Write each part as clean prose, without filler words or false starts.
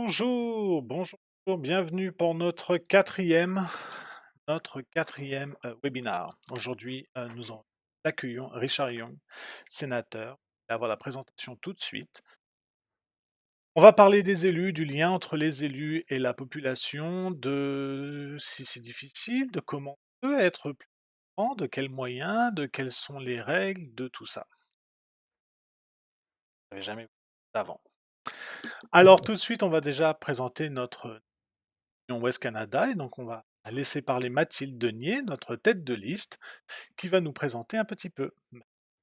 Bonjour, bonjour, bienvenue pour notre quatrième webinar. Aujourd'hui, accueillons Richard Young, sénateur. Il va avoir la présentation tout de suite. On va parler des élus, du lien entre les élus et la population, de si c'est difficile, de comment on peut être plus grand, de quels moyens, de quelles sont les règles, de tout ça. Je n'avais jamais vu avant. Alors tout de suite, on va déjà présenter notre Union Ouest Canada et donc on va laisser parler Mathilde Denier, notre tête de liste, qui va nous présenter un petit peu.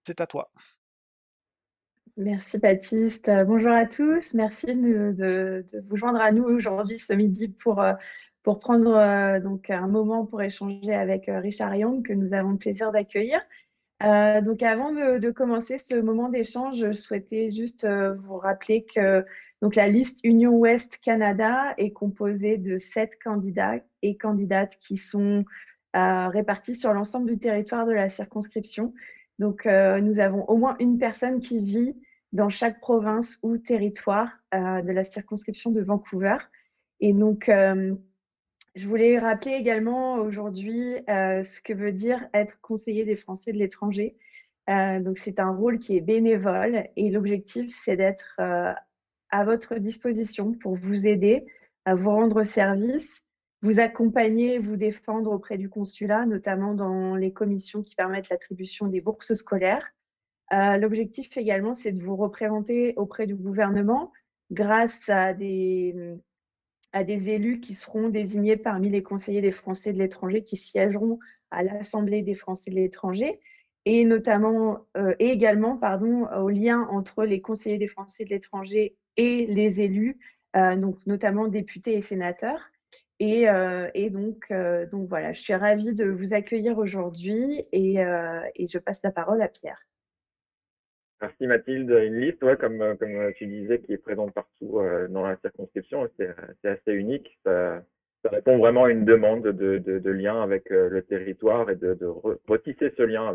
C'est à toi. Merci Baptiste. Bonjour à tous. Merci de vous joindre à nous aujourd'hui, ce midi, pour prendre donc un moment pour échanger avec Richard Young, que nous avons le plaisir d'accueillir. Donc avant de commencer ce moment d'échange, je souhaitais juste vous rappeler que donc, la liste Union Ouest Canada est composée de 7 candidats et candidates qui sont répartis sur l'ensemble du territoire de la circonscription. Donc, nous avons au moins une personne qui vit dans chaque province ou territoire de la circonscription de Vancouver. Et donc, je voulais rappeler également aujourd'hui ce que veut dire être conseiller des Français de l'étranger. Donc, c'est un rôle qui est bénévole et l'objectif, c'est d'être à votre disposition pour vous aider à vous rendre service, vous accompagner, vous défendre auprès du consulat, notamment dans les commissions qui permettent l'attribution des bourses scolaires. L'objectif également, c'est de vous représenter auprès du gouvernement grâce à des élus qui seront désignés parmi les conseillers des Français de l'étranger qui siégeront à l'Assemblée des Français de l'étranger et notamment et également au lien entre les conseillers des Français de l'étranger et les élus, donc notamment députés et sénateurs. Et donc voilà, je suis ravie de vous accueillir aujourd'hui et je passe la parole à Pierre. Merci Mathilde. Une liste, ouais, comme tu disais, qui est présente partout dans la circonscription, c'est assez unique. Ça répond vraiment à une demande de lien avec le territoire et de retisser ce lien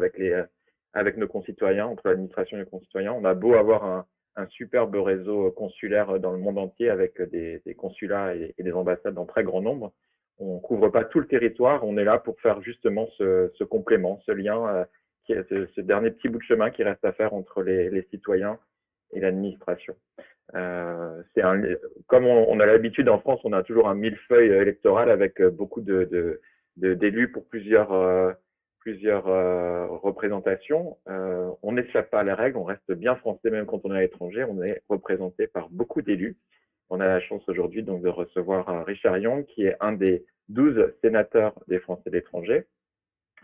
avec nos concitoyens, entre l'administration et les concitoyens. On a beau avoir un superbe réseau consulaire dans le monde entier avec des consulats et des ambassades en très grand nombre. On ne couvre pas tout le territoire. On est là pour faire justement ce complément, ce lien ce dernier petit bout de chemin qui reste à faire entre les citoyens et l'administration. Comme on a l'habitude en France, on a toujours un millefeuille électoral avec beaucoup d'élus pour plusieurs représentations. On n'échappe pas à la règle, on reste bien français même quand on est à l'étranger, on est représenté par beaucoup d'élus. On a la chance aujourd'hui donc de recevoir Richard Young, qui est un des 12 sénateurs des Français de l'étranger.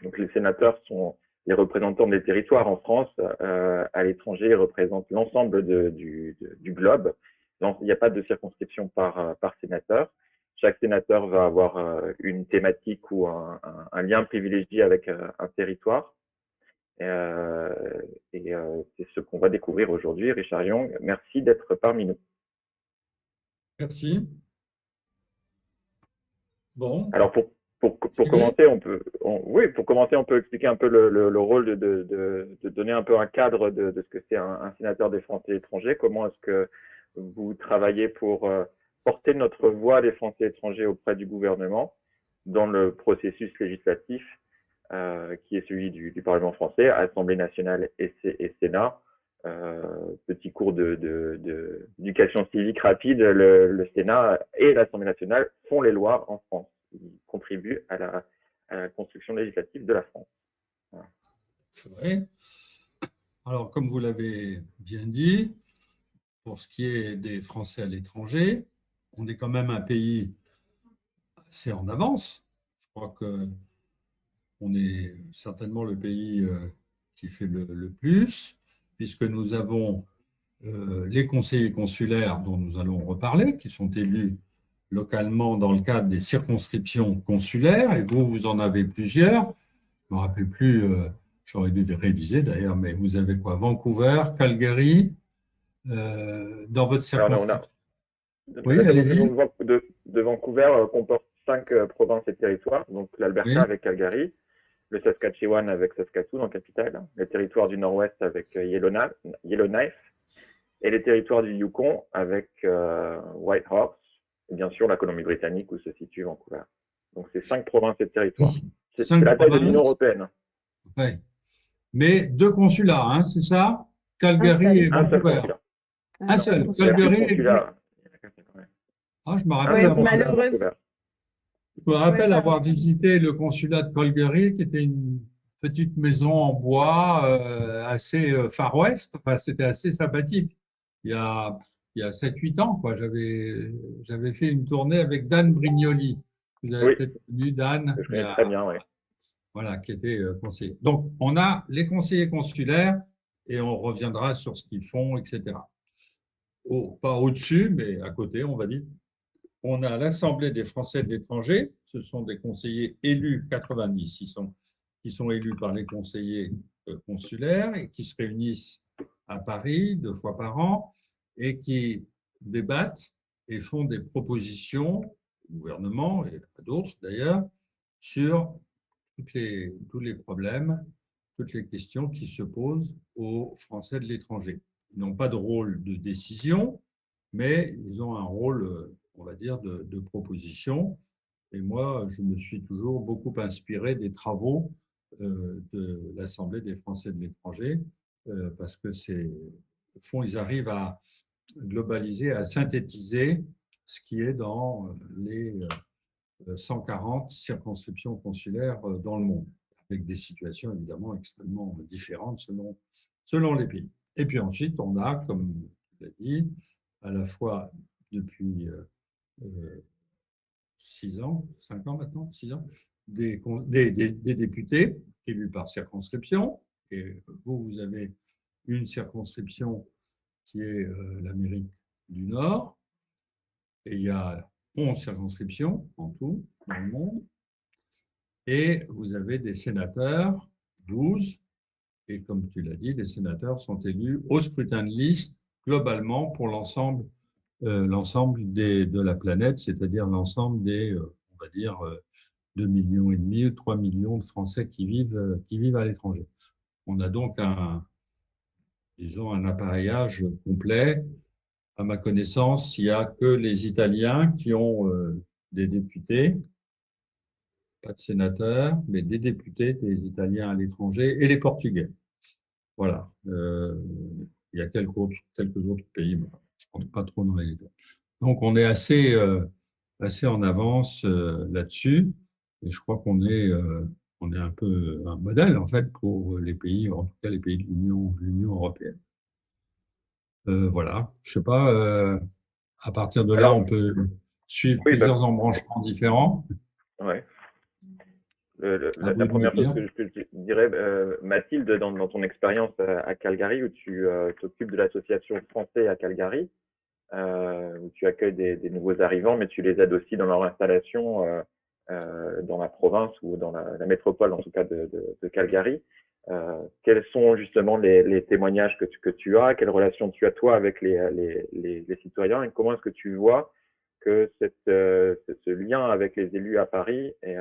Donc les sénateurs sont les représentants des territoires en France. À l'étranger, ils représentent l'ensemble du globe. Donc, il n'y a pas de circonscription par sénateur. Chaque sénateur va avoir une thématique ou un lien privilégié avec un territoire. Et c'est ce qu'on va découvrir aujourd'hui. Richard Young, merci d'être parmi nous. Merci. Bon. Alors, pour commencer, pour commencer, on peut expliquer un peu le rôle de donner un peu un cadre de ce que c'est un sénateur des Français étrangers. Comment est-ce que vous travaillez pour porter notre voix des Français étrangers auprès du gouvernement dans le processus législatif qui est celui du Parlement français, Assemblée nationale et Sénat. Petit cours d'éducation civique rapide, le Sénat et l'Assemblée nationale font les lois en France. Ils contribuent à la construction législative de la France. Voilà. C'est vrai. Alors, comme vous l'avez bien dit, pour ce qui est des Français à l'étranger, on est quand même un pays assez en avance. Je crois qu'on est certainement le pays qui fait le plus, puisque nous avons les conseillers consulaires dont nous allons reparler, qui sont élus localement dans le cadre des circonscriptions consulaires, et vous en avez plusieurs. Je ne me rappelle plus, j'aurais dû réviser d'ailleurs, mais vous avez quoi? Vancouver, Calgary, dans votre circonscription? Oui, la circonscription de Vancouver comporte 5 provinces et territoires, donc l'Alberta avec Calgary, le Saskatchewan avec Saskatoon en capitale, les territoires du Nord-Ouest avec Yellowknife, et les territoires du Yukon avec Whitehorse, et bien sûr la Colombie-Britannique où se situe Vancouver. Donc c'est 5 provinces et territoires. C'est 5 la taille de l'Union provinces, européenne. ouais. Mais 2 consulats, hein, c'est ça? Un Calgary et seul. Un seul Vancouver. consulat. Un Un seul seul, Il n'y a consulat. plus de Calgary et consulat. Ah, je me Un rappelle Oui, seul avoir, consulat à malheureusement. Vancouver. je me Ouais, rappelle pardon. avoir visité le consulat de Calgary, qui était une petite maison en bois assez Far West. Enfin, c'était assez sympathique. Il y a, il y a 7-8 ans, quoi. J'avais fait une tournée avec Dan Brignoli. Vous avez Oui, peut-être connu Dan, je connais très bien, oui. voilà, qui était conseiller. Donc, on a les conseillers consulaires et on reviendra sur ce qu'ils font, etc. Pas au-dessus, mais à côté, on va dire. On a l'Assemblée des Français de l'étranger. Ce sont des conseillers élus, 90, qui sont élus par les conseillers consulaires et qui se réunissent à Paris 2 fois par an et qui débattent et font des propositions au gouvernement et à d'autres d'ailleurs sur tous les problèmes, toutes les questions qui se posent aux Français de l'étranger. Ils n'ont pas de rôle de décision, mais ils ont un rôle, on va dire, de proposition. Et moi, je me suis toujours beaucoup inspiré des travaux de l'Assemblée des Français de l'étranger, parce que au fond, ils arrivent à globaliser, à synthétiser ce qui est dans les 140 circonscriptions consulaires dans le monde, avec des situations évidemment extrêmement différentes selon les pays. Et puis ensuite, on a, comme tu l'as dit, à la fois depuis 6 ans, 5 ans maintenant, 6 ans, des députés élus par circonscription. Et vous avez une circonscription qui est l'Amérique du Nord. Et il y a 11 circonscriptions en tout dans le monde. Et vous avez des sénateurs, 12. Et comme tu l'as dit, les sénateurs sont élus au scrutin de liste globalement pour l'ensemble de la planète, c'est-à-dire l'ensemble des, on va dire, 2,5 millions ou 3 millions de Français qui vivent à l'étranger. On a donc disons, un appareillage complet. À ma connaissance, il n'y a que les Italiens qui ont des députés, pas de sénateurs, mais des députés, des Italiens à l'étranger et les Portugais. Voilà. Il y a quelques autres pays, mais je ne rentre pas trop dans les détails. Donc, on est assez en avance là-dessus. Et je crois qu'on est un peu un modèle, en fait, pour les pays, en tout cas les pays de l'Union européenne. Voilà. Je ne sais pas, à partir de là, Alors, on peut suivre oui, plusieurs embranchements différents. ouais. À vous La de me première chose dire. que je dirais, Mathilde, dans ton expérience à Calgary, où tu t'occupes de l'association français à Calgary, où tu accueilles des nouveaux arrivants, mais tu les aides aussi dans leur installation dans la province ou dans la métropole, en tout cas de Calgary. Quels sont justement les témoignages que tu as? Quelle relation tu as, toi, avec les citoyens? Et comment est-ce que tu vois que ce lien avec les élus à Paris et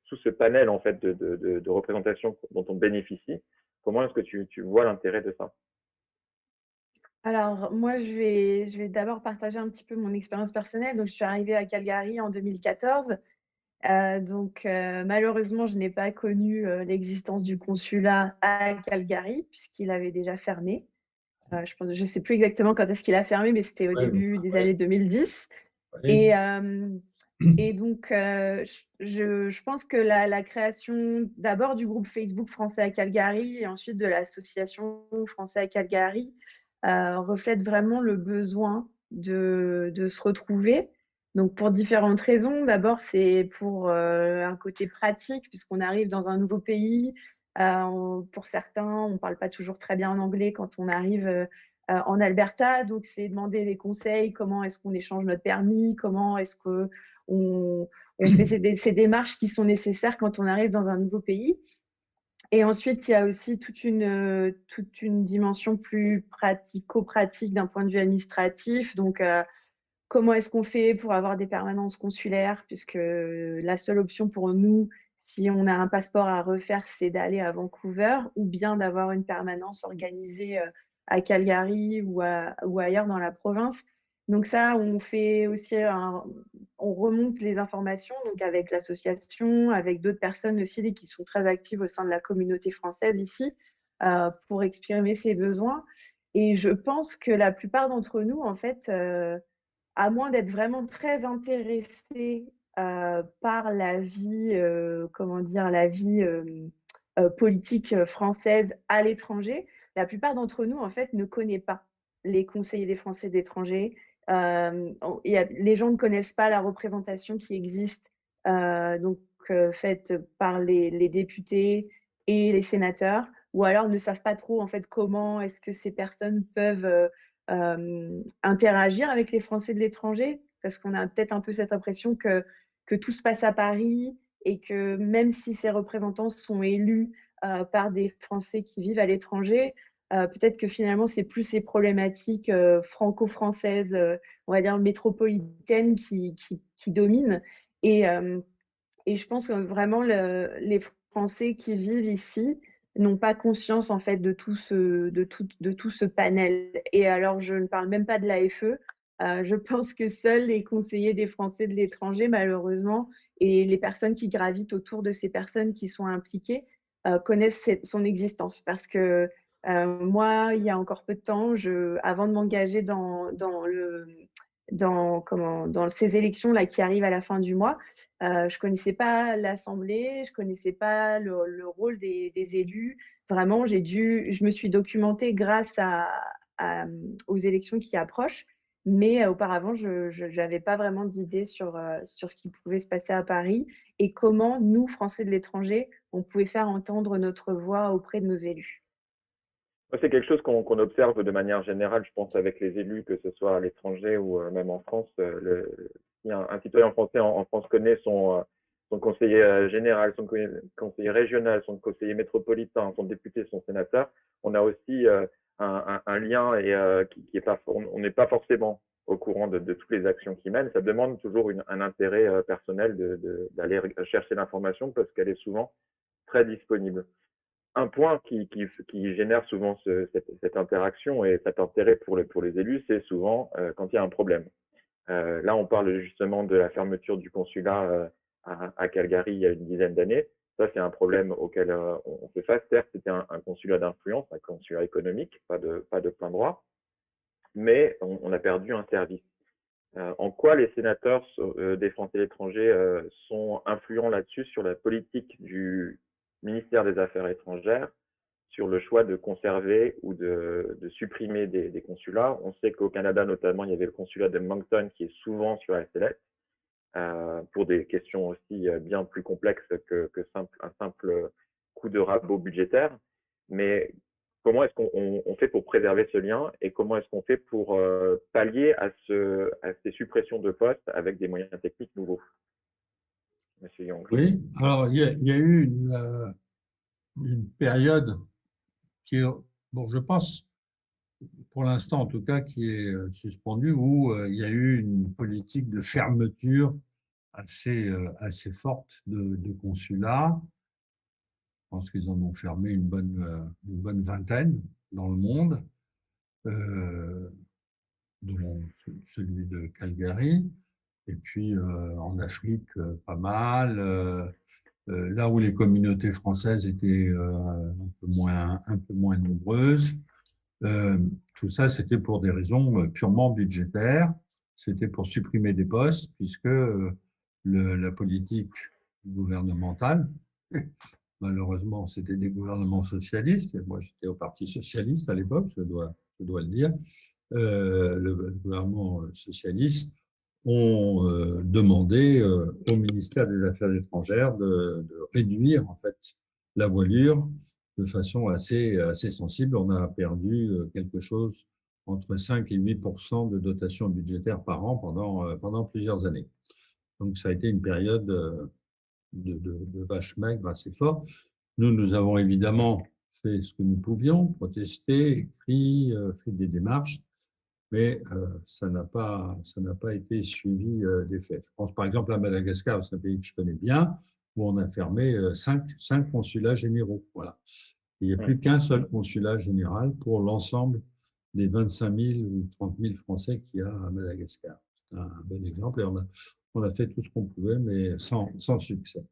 tout ce panel en fait de représentation dont on bénéficie, comment est-ce que tu vois l'intérêt de ça? Alors, moi, je vais d'abord partager un petit peu mon expérience personnelle. Donc, je suis arrivée à Calgary en 2014. Malheureusement, je n'ai pas connu l'existence du consulat à Calgary, puisqu'il avait déjà fermé. Je ne sais plus exactement quand est-ce qu'il a fermé, mais c'était au Ouais, début des ouais, années 2010. ouais. Et donc, je pense que la création d'abord du groupe Facebook français à Calgary et ensuite de l'association français à Calgary reflète vraiment le besoin de se retrouver. Donc, pour différentes raisons. D'abord, c'est pour un côté pratique, puisqu'on arrive dans un nouveau pays. Pour certains, on ne parle pas toujours très bien en anglais quand on arrive en Alberta. Donc, c'est demander des conseils. Comment est-ce qu'on échange notre permis? Comment est-ce qu'on fait ces démarches qui sont nécessaires quand on arrive dans un nouveau pays? Et ensuite, il y a aussi toute une dimension plus pratico-pratique d'un point de vue administratif. Donc, comment est-ce qu'on fait pour avoir des permanences consulaires? Puisque la seule option pour nous, si on a un passeport à refaire, c'est d'aller à Vancouver ou bien d'avoir une permanence organisée à Calgary ou ailleurs dans la province. Donc ça, on fait aussi on remonte les informations donc avec l'association, avec d'autres personnes aussi qui sont très actives au sein de la communauté française ici, pour exprimer ses besoins. Et je pense que la plupart d'entre nous, en fait, à moins d'être vraiment très intéressés, par la vie, comment dire? La vie, politique, française à l'étranger, la plupart d'entre nous, en fait, ne connaît pas les conseillers des Français de l'étranger. On il y a les gens ne connaissent pas la représentation qui existe, donc faite par les députés et les sénateurs, ou alors ne savent pas trop, en fait, comment est-ce que ces personnes peuvent, interagir avec les Français de l'étranger, parce qu'on a peut-être un peu cette impression que tout se passe à Paris et que même si ces représentants sont élus, par des Français qui vivent à l'étranger, peut-être que finalement c'est plus ces problématiques, franco-françaises, on va dire métropolitaines qui dominent et hem et je pense que vraiment les Français qui vivent ici n'ont pas conscience en fait de tout ce panel. Et alors je ne parle même pas de l'AFE, je pense que seuls les conseillers des Français de l'étranger malheureusement et les personnes qui gravitent autour de ces personnes qui sont impliquées, connaissent son existence. Parce que, moi, il y a encore peu de temps, avant de m'engager dans ces élections-là qui arrivent à la fin du mois, je connaissais pas l'assemblée, je connaissais pas le rôle des élus. Vraiment, je me suis documentée grâce aux élections qui approchent, mais auparavant, je n'avais pas vraiment d'idée sur ce qui pouvait se passer à Paris et comment nous, Français de l'étranger, on pouvait faire entendre notre voix auprès de nos élus. C'est quelque chose qu'on observe de manière générale, je pense, avec les élus, que ce soit à l'étranger ou même en France. Si un citoyen français en France connaît son conseiller général, son conseiller régional, son conseiller métropolitain, son député, son sénateur, on a aussi un lien et qui est pas, on n'est pas forcément au courant de toutes les actions qu'ils mènent. Ça demande toujours un intérêt personnel d'aller chercher l'information parce qu'elle est souvent très disponible. Un point qui génère souvent cette interaction et cet intérêt pour les élus, c'est souvent quand il y a un problème. Là, on parle justement de la fermeture du consulat à Calgary il y a une dizaine d'années. Ça, c'est un problème auquel on fait face. Certes, c'était un consulat d'influence, un consulat économique, pas de plein droit, mais on a perdu un service. En quoi les sénateurs des Français de l'étranger sont influents là-dessus sur la politique du ministère des Affaires étrangères, sur le choix de conserver ou de supprimer des consulats. On sait qu'au Canada, notamment, il y avait le consulat de Moncton qui est souvent sur la sellette, pour des questions aussi bien plus complexes que un simple coup de rabot budgétaire. Mais comment est-ce qu'on fait pour préserver ce lien et comment est-ce qu'on fait pour pallier à ces suppressions de postes avec des moyens techniques nouveaux? Monsieur Young. Oui, alors il y a eu une période qui est, bon, je pense, pour l'instant en tout cas, qui est suspendue, où il y a eu une politique de fermeture assez forte de consulats. Je pense qu'ils en ont fermé une bonne vingtaine dans le monde, dont celui de Calgary. Et puis en Afrique, pas mal. Là où les communautés françaises étaient un peu moins nombreuses. Tout ça, c'était pour des raisons purement budgétaires. C'était pour supprimer des postes, puisque la politique gouvernementale, malheureusement, c'était des gouvernements socialistes. Et moi, j'étais au Parti socialiste à l'époque, je dois le dire. Le gouvernement socialiste ont demandé au ministère des Affaires étrangères de réduire en fait la voilure de façon assez sensible. On a perdu quelque chose entre 5 et 8% de dotation budgétaire par an pendant plusieurs années. Donc ça a été une période de vache maigre assez fort. Nous avons évidemment fait ce que nous pouvions, protester, écrit, fait des démarches, mais ça n'a pas été suivi des faits. Je pense par exemple à Madagascar, c'est un pays que je connais bien, où on a fermé cinq consulats généraux. Voilà. Il n'y a plus qu'un seul consulat général pour l'ensemble des 25 000 ou 30 000 Français qu'il y a à Madagascar. C'est un bon exemple et on a fait tout ce qu'on pouvait, mais sans succès.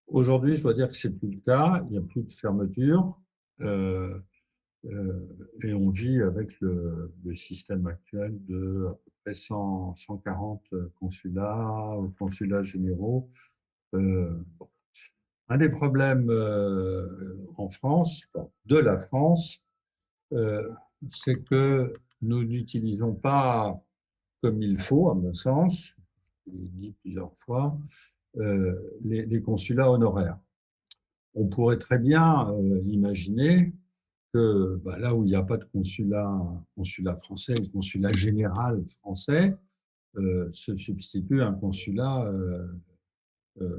Aujourd'hui, je dois dire que c'est plus le cas, il n'y a plus de fermeture et on vit avec le système actuel de à peu près 140 consulats ou consulats généraux. Bon. Un des problèmes en France, de la France, c'est que nous n'utilisons pas comme il faut, à mon sens, je l'ai dit plusieurs fois, les consulats honoraires. On pourrait très bien imaginer que là où il n'y a pas de consulat français ou consulat général français, se substitue un consulat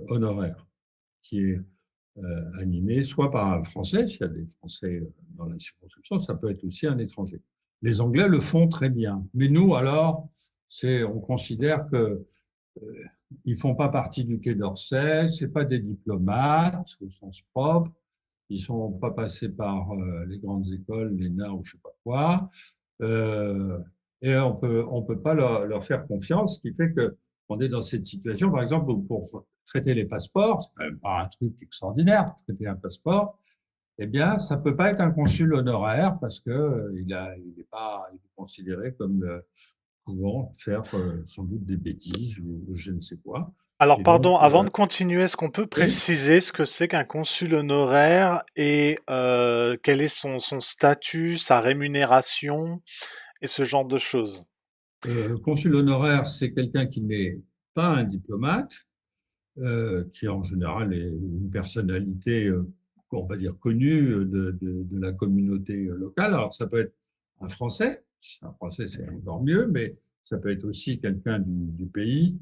honoraire qui est animé soit par un Français, s'il y a des Français dans la circonscription, ça peut être aussi un étranger. Les Anglais le font très bien, mais nous alors, on considère que ils font pas partie du Quai d'Orsay, c'est pas des diplomates au sens propre, ils sont pas passés par les grandes écoles, l'ENA ou je sais pas quoi, et on peut pas leur faire confiance, ce qui fait que on est dans cette situation, par exemple, pour traiter les passeports, c'est quand même pas un truc extraordinaire, traiter un passeport, eh bien, ça peut pas être un consul honoraire parce que il est considéré comme pouvant faire sans doute des bêtises ou je ne sais quoi. Alors, Et donc, pardon, avant de continuer, est-ce qu'on peut oui, préciser ce que c'est qu'un consul honoraire et quel est son statut, sa rémunération et ce genre de choses? consul honoraire, c'est quelqu'un qui n'est pas un diplomate, qui en général est une personnalité, on va dire, connue de la communauté locale. Alors, ça peut être un Français, un Français c'est encore mieux, mais ça peut être aussi quelqu'un du pays,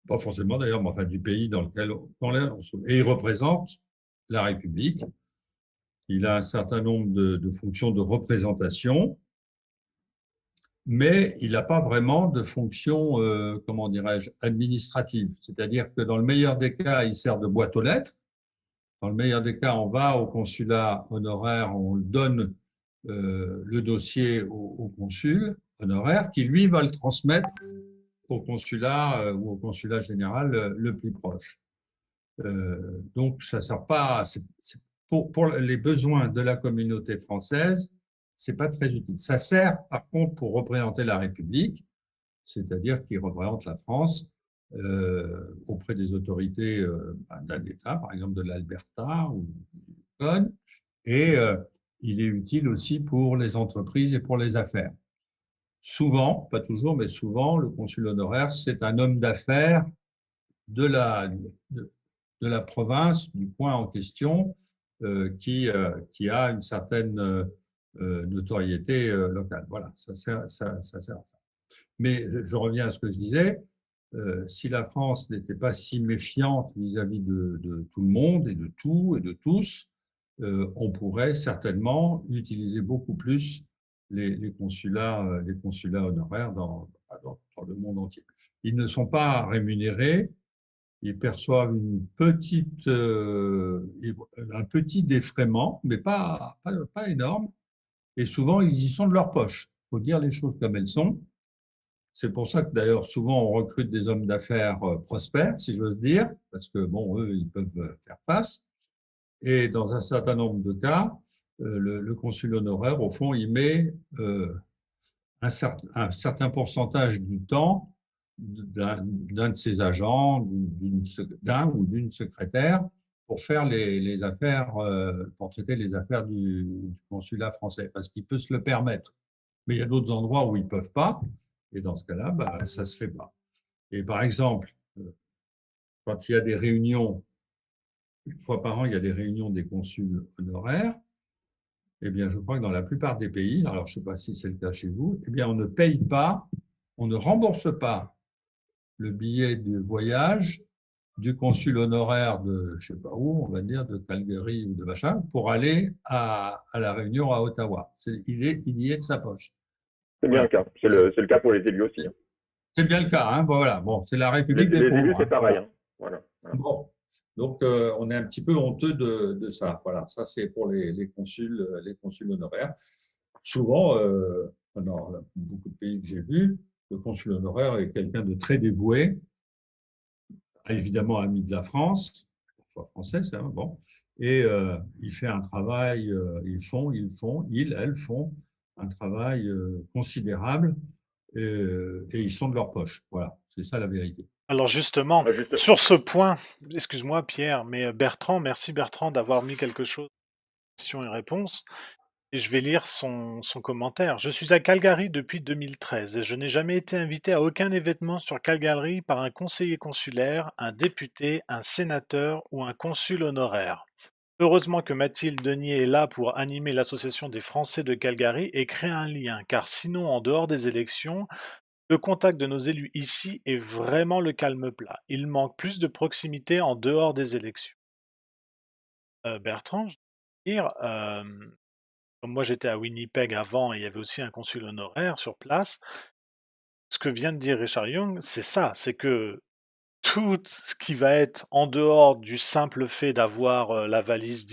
pas forcément d'ailleurs, mais enfin du pays dans lequel on se trouve. Et il représente la République. Il a un certain nombre de fonctions de représentation, mais il n'a pas vraiment de fonction, comment dirais-je, administrative. C'est-à-dire que dans le meilleur des cas, il sert de boîte aux lettres. Dans le meilleur des cas, on va au consulat honoraire, on donne le dossier au consul honoraire qui, lui, va le transmettre au consulat ou au consulat général le plus proche. Donc, ça sert pas, pour les besoins de la communauté française, c'est pas très utile. Ça sert, par contre, pour représenter la République, c'est-à-dire qu'il représente la France auprès des autorités d'un État, par exemple de l'Alberta ou du Yukon, et il est utile aussi pour les entreprises et pour les affaires. Souvent, pas toujours, mais souvent, le consul honoraire, c'est un homme d'affaires de la province, du coin en question, qui a une certaine notoriété locale. Voilà, ça sert à ça. Mais je reviens à ce que je disais, si la France n'était pas si méfiante vis-à-vis de tout le monde et de tout et de tous, on pourrait certainement utiliser beaucoup plus les consulats honoraires dans le monde entier. Ils ne sont pas rémunérés, ils perçoivent un petit défraiement, mais pas énorme, et souvent ils y sont de leur poche. Il faut dire les choses comme elles sont. C'est pour ça que d'ailleurs souvent on recrute des hommes d'affaires prospères, si j'ose dire, parce que bon, eux, ils peuvent faire face. Et dans un certain nombre de cas, le consul honoraire, au fond, il met un certain pourcentage du temps d'un de ses agents, d'un ou d'une secrétaire, pour faire les affaires, pour traiter les affaires du consulat français, parce qu'il peut se le permettre. Mais il y a d'autres endroits où ils ne peuvent pas, et dans ce cas-là, ça ne se fait pas. Et par exemple, quand il y a des réunions, une fois par an, il y a des réunions des consuls honoraires, eh bien, je crois que dans la plupart des pays, alors je ne sais pas si c'est le cas chez vous, eh bien, on ne paye pas, on ne rembourse pas le billet de voyage du consul honoraire de, je ne sais pas où, on va dire, de Calgary ou de machin, pour aller à la réunion à Ottawa. Il y est de sa poche. C'est bien Voilà. le cas. C'est le cas pour les élus aussi. C'est bien le cas, hein. Bon, voilà. Bon, c'est la République des Les pauvres. élus, c'est pareil. Hein. Voilà. Bon. Donc, on est un petit peu honteux de ça. Voilà, ça c'est pour les consuls honoraires. souvent, dans beaucoup de pays que j'ai vus, le consul honoraire est quelqu'un de très dévoué, évidemment ami de la France, parfois français, ça, bon, et il fait un travail, elles font un travail considérable et ils sont de leur poche. Voilà, c'est ça la vérité. Alors justement, Juste, sur ce point, excuse-moi Pierre, mais Bertrand, merci Bertrand d'avoir mis quelque chose, questions et réponses, et je vais lire son commentaire. Je suis à Calgary depuis 2013 et je n'ai jamais été invité à aucun événement sur Calgary par un conseiller consulaire, un député, un sénateur ou un consul honoraire. Heureusement que Mathilde Denier est là pour animer l'Association des Français de Calgary et créer un lien, car sinon, en dehors des élections, le contact de nos élus ici est vraiment le calme plat. Il manque plus de proximité en dehors des élections. Bertrand, je veux dire, comme moi j'étais à Winnipeg avant et il y avait aussi un consul honoraire sur place, ce que vient de dire Richard Young, c'est ça, c'est que tout ce qui va être en dehors du simple fait d'avoir la valise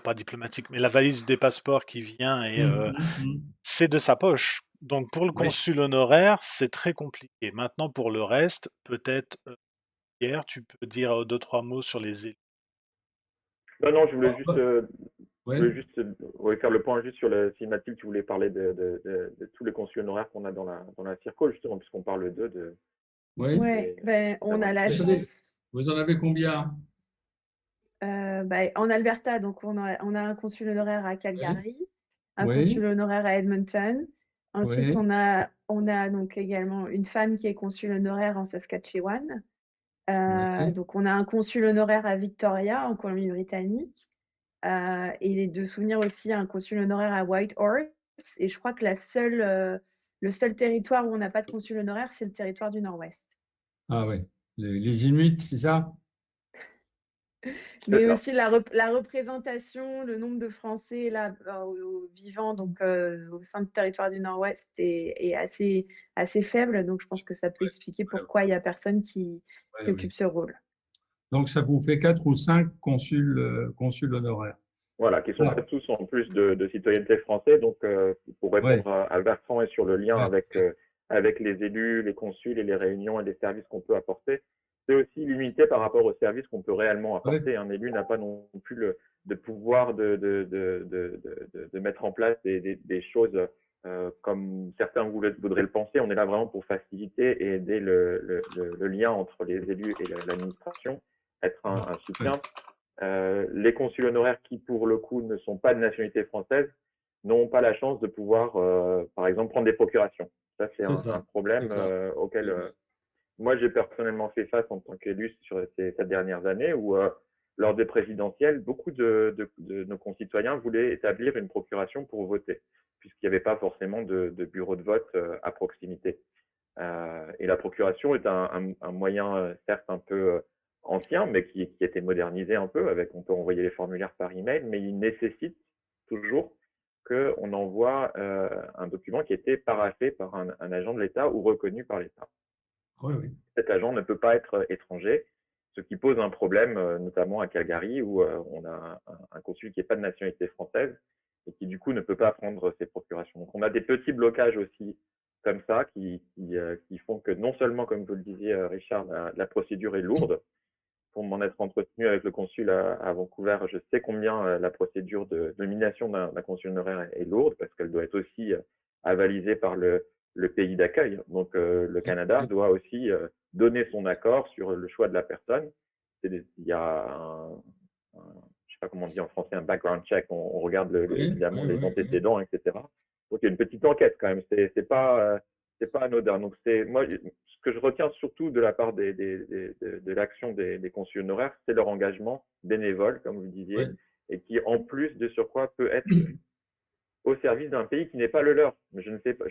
pas diplomatique, mais la valise des passeports qui vient et c'est de sa poche. Donc pour le Oui. consul honoraire, c'est très compliqué. Maintenant pour le reste, peut-être Pierre, tu peux dire deux trois mots sur les élus. non, je voulais Ouais. juste faire le point juste sur si Mathilde, tu voulais parler de tous les consuls honoraires qu'on a dans la circo, justement, puisqu'on parle d'eux, Oui. Ouais, ben, on a la chance. Vous en avez combien? En Alberta, donc on a un consul honoraire à Calgary, un Oui. consul honoraire à Edmonton. Ensuite, Oui. on a donc également une femme qui est consul honoraire en Saskatchewan. Oui. Donc on a un consul honoraire à Victoria, en Colombie-Britannique. Et de souvenir aussi un consul honoraire à Whitehorse. Et je crois que le seul territoire où on n'a pas de consul honoraire, c'est le territoire du Nord-Ouest. Ah oui. Les Inuits, c'est ça? Mais ça. aussi la représentation, le nombre de Français là, vivant donc, au sein du territoire du Nord-Ouest est assez faible. Donc je pense que ça peut expliquer pourquoi il n'y a personne qui occupe ce rôle. Donc ça vous fait 4 ou 5 consuls honoraires. Voilà, qui sont tous en plus de citoyenneté française. Donc, pour répondre à Bertrand et sur le lien avec les élus, les consuls et les réunions et les services qu'on peut apporter, c'est aussi limité par rapport aux services qu'on peut réellement apporter. Un élu n'a pas non plus de pouvoir de mettre en place des choses comme certains voudraient le penser. On est là vraiment pour faciliter et aider le lien entre les élus et l'administration, être un soutien. Les consuls honoraires qui, pour le coup, ne sont pas de nationalité française, n'ont pas la chance de pouvoir, par exemple, prendre des procurations. Ça, c'est un problème auquel moi, j'ai personnellement fait face en tant qu'élu sur ces dernières années où, lors des présidentielles, beaucoup de nos concitoyens voulaient établir une procuration pour voter, puisqu'il n'y avait pas forcément de bureau de vote à proximité. Et la procuration est un moyen, certes, un peu ancien, mais qui a été modernisé un peu. On peut envoyer les formulaires par email, mais il nécessite toujours qu'on envoie un document qui a été paraphé par un agent de l'État ou reconnu par l'État. Oui. Cet agent ne peut pas être étranger, ce qui pose un problème, notamment à Calgary, où on a un consul qui n'est pas de nationalité française et qui, du coup, ne peut pas prendre ses procurations. Donc, on a des petits blocages aussi comme ça qui font que non seulement, comme vous le disiez, Richard, la procédure est lourde. Pour m'en être entretenu avec le consul à Vancouver, je sais combien la procédure de nomination d'un consul honoraire est lourde parce qu'elle doit être aussi avalisée par le pays d'accueil. Donc, le Canada doit aussi donner son accord sur le choix de la personne. Il y a je ne sais pas comment on dit en français, un background check. On regarde évidemment les antécédents, etc. Donc, il y a une petite enquête quand même. C'est pas anodin. Donc, moi, ce que je retiens surtout de la part de l'action des consuls honoraires, c'est leur engagement bénévole, comme vous le disiez, et qui, en plus de surcroît, peut être au service d'un pays qui n'est pas le leur. Je ne sais pas,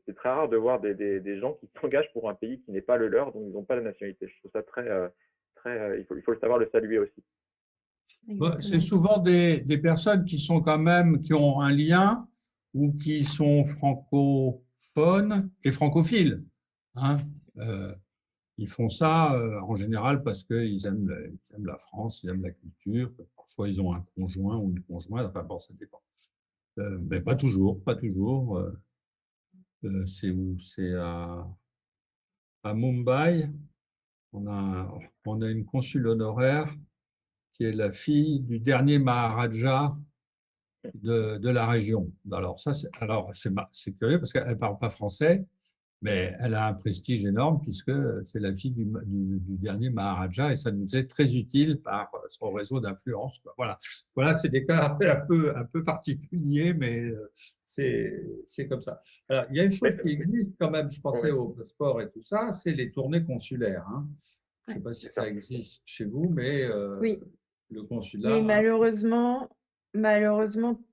c'est très rare de voir des gens qui s'engagent pour un pays qui n'est pas le leur, donc ils n'ont pas la nationalité. Je trouve ça il faut le savoir le saluer aussi. C'est souvent des personnes qui sont quand même, qui ont un lien ou qui sont francophones et francophiles. Hein. Ils font ça en général parce qu'ils aiment la France, ils aiment la culture. Parfois, ils ont un conjoint ou une conjointe, enfin bon, ça dépend. Mais pas toujours, pas toujours. C'est où? C'est à Mumbai. On a une consul honoraire qui est la fille du dernier Maharaja de la région. Alors c'est curieux parce qu'elle ne parle pas français, mais elle a un prestige énorme puisque c'est la fille du dernier Maharaja et ça nous est très utile par son réseau d'influence. Voilà, c'est des cas un peu particuliers, mais c'est comme ça. Alors, il y a une chose qui existe quand même, je pensais au passeport et tout ça, c'est les tournées consulaires. Hein. Je ne sais pas si ça existe chez vous, mais Oui, le consulat. mais malheureusement,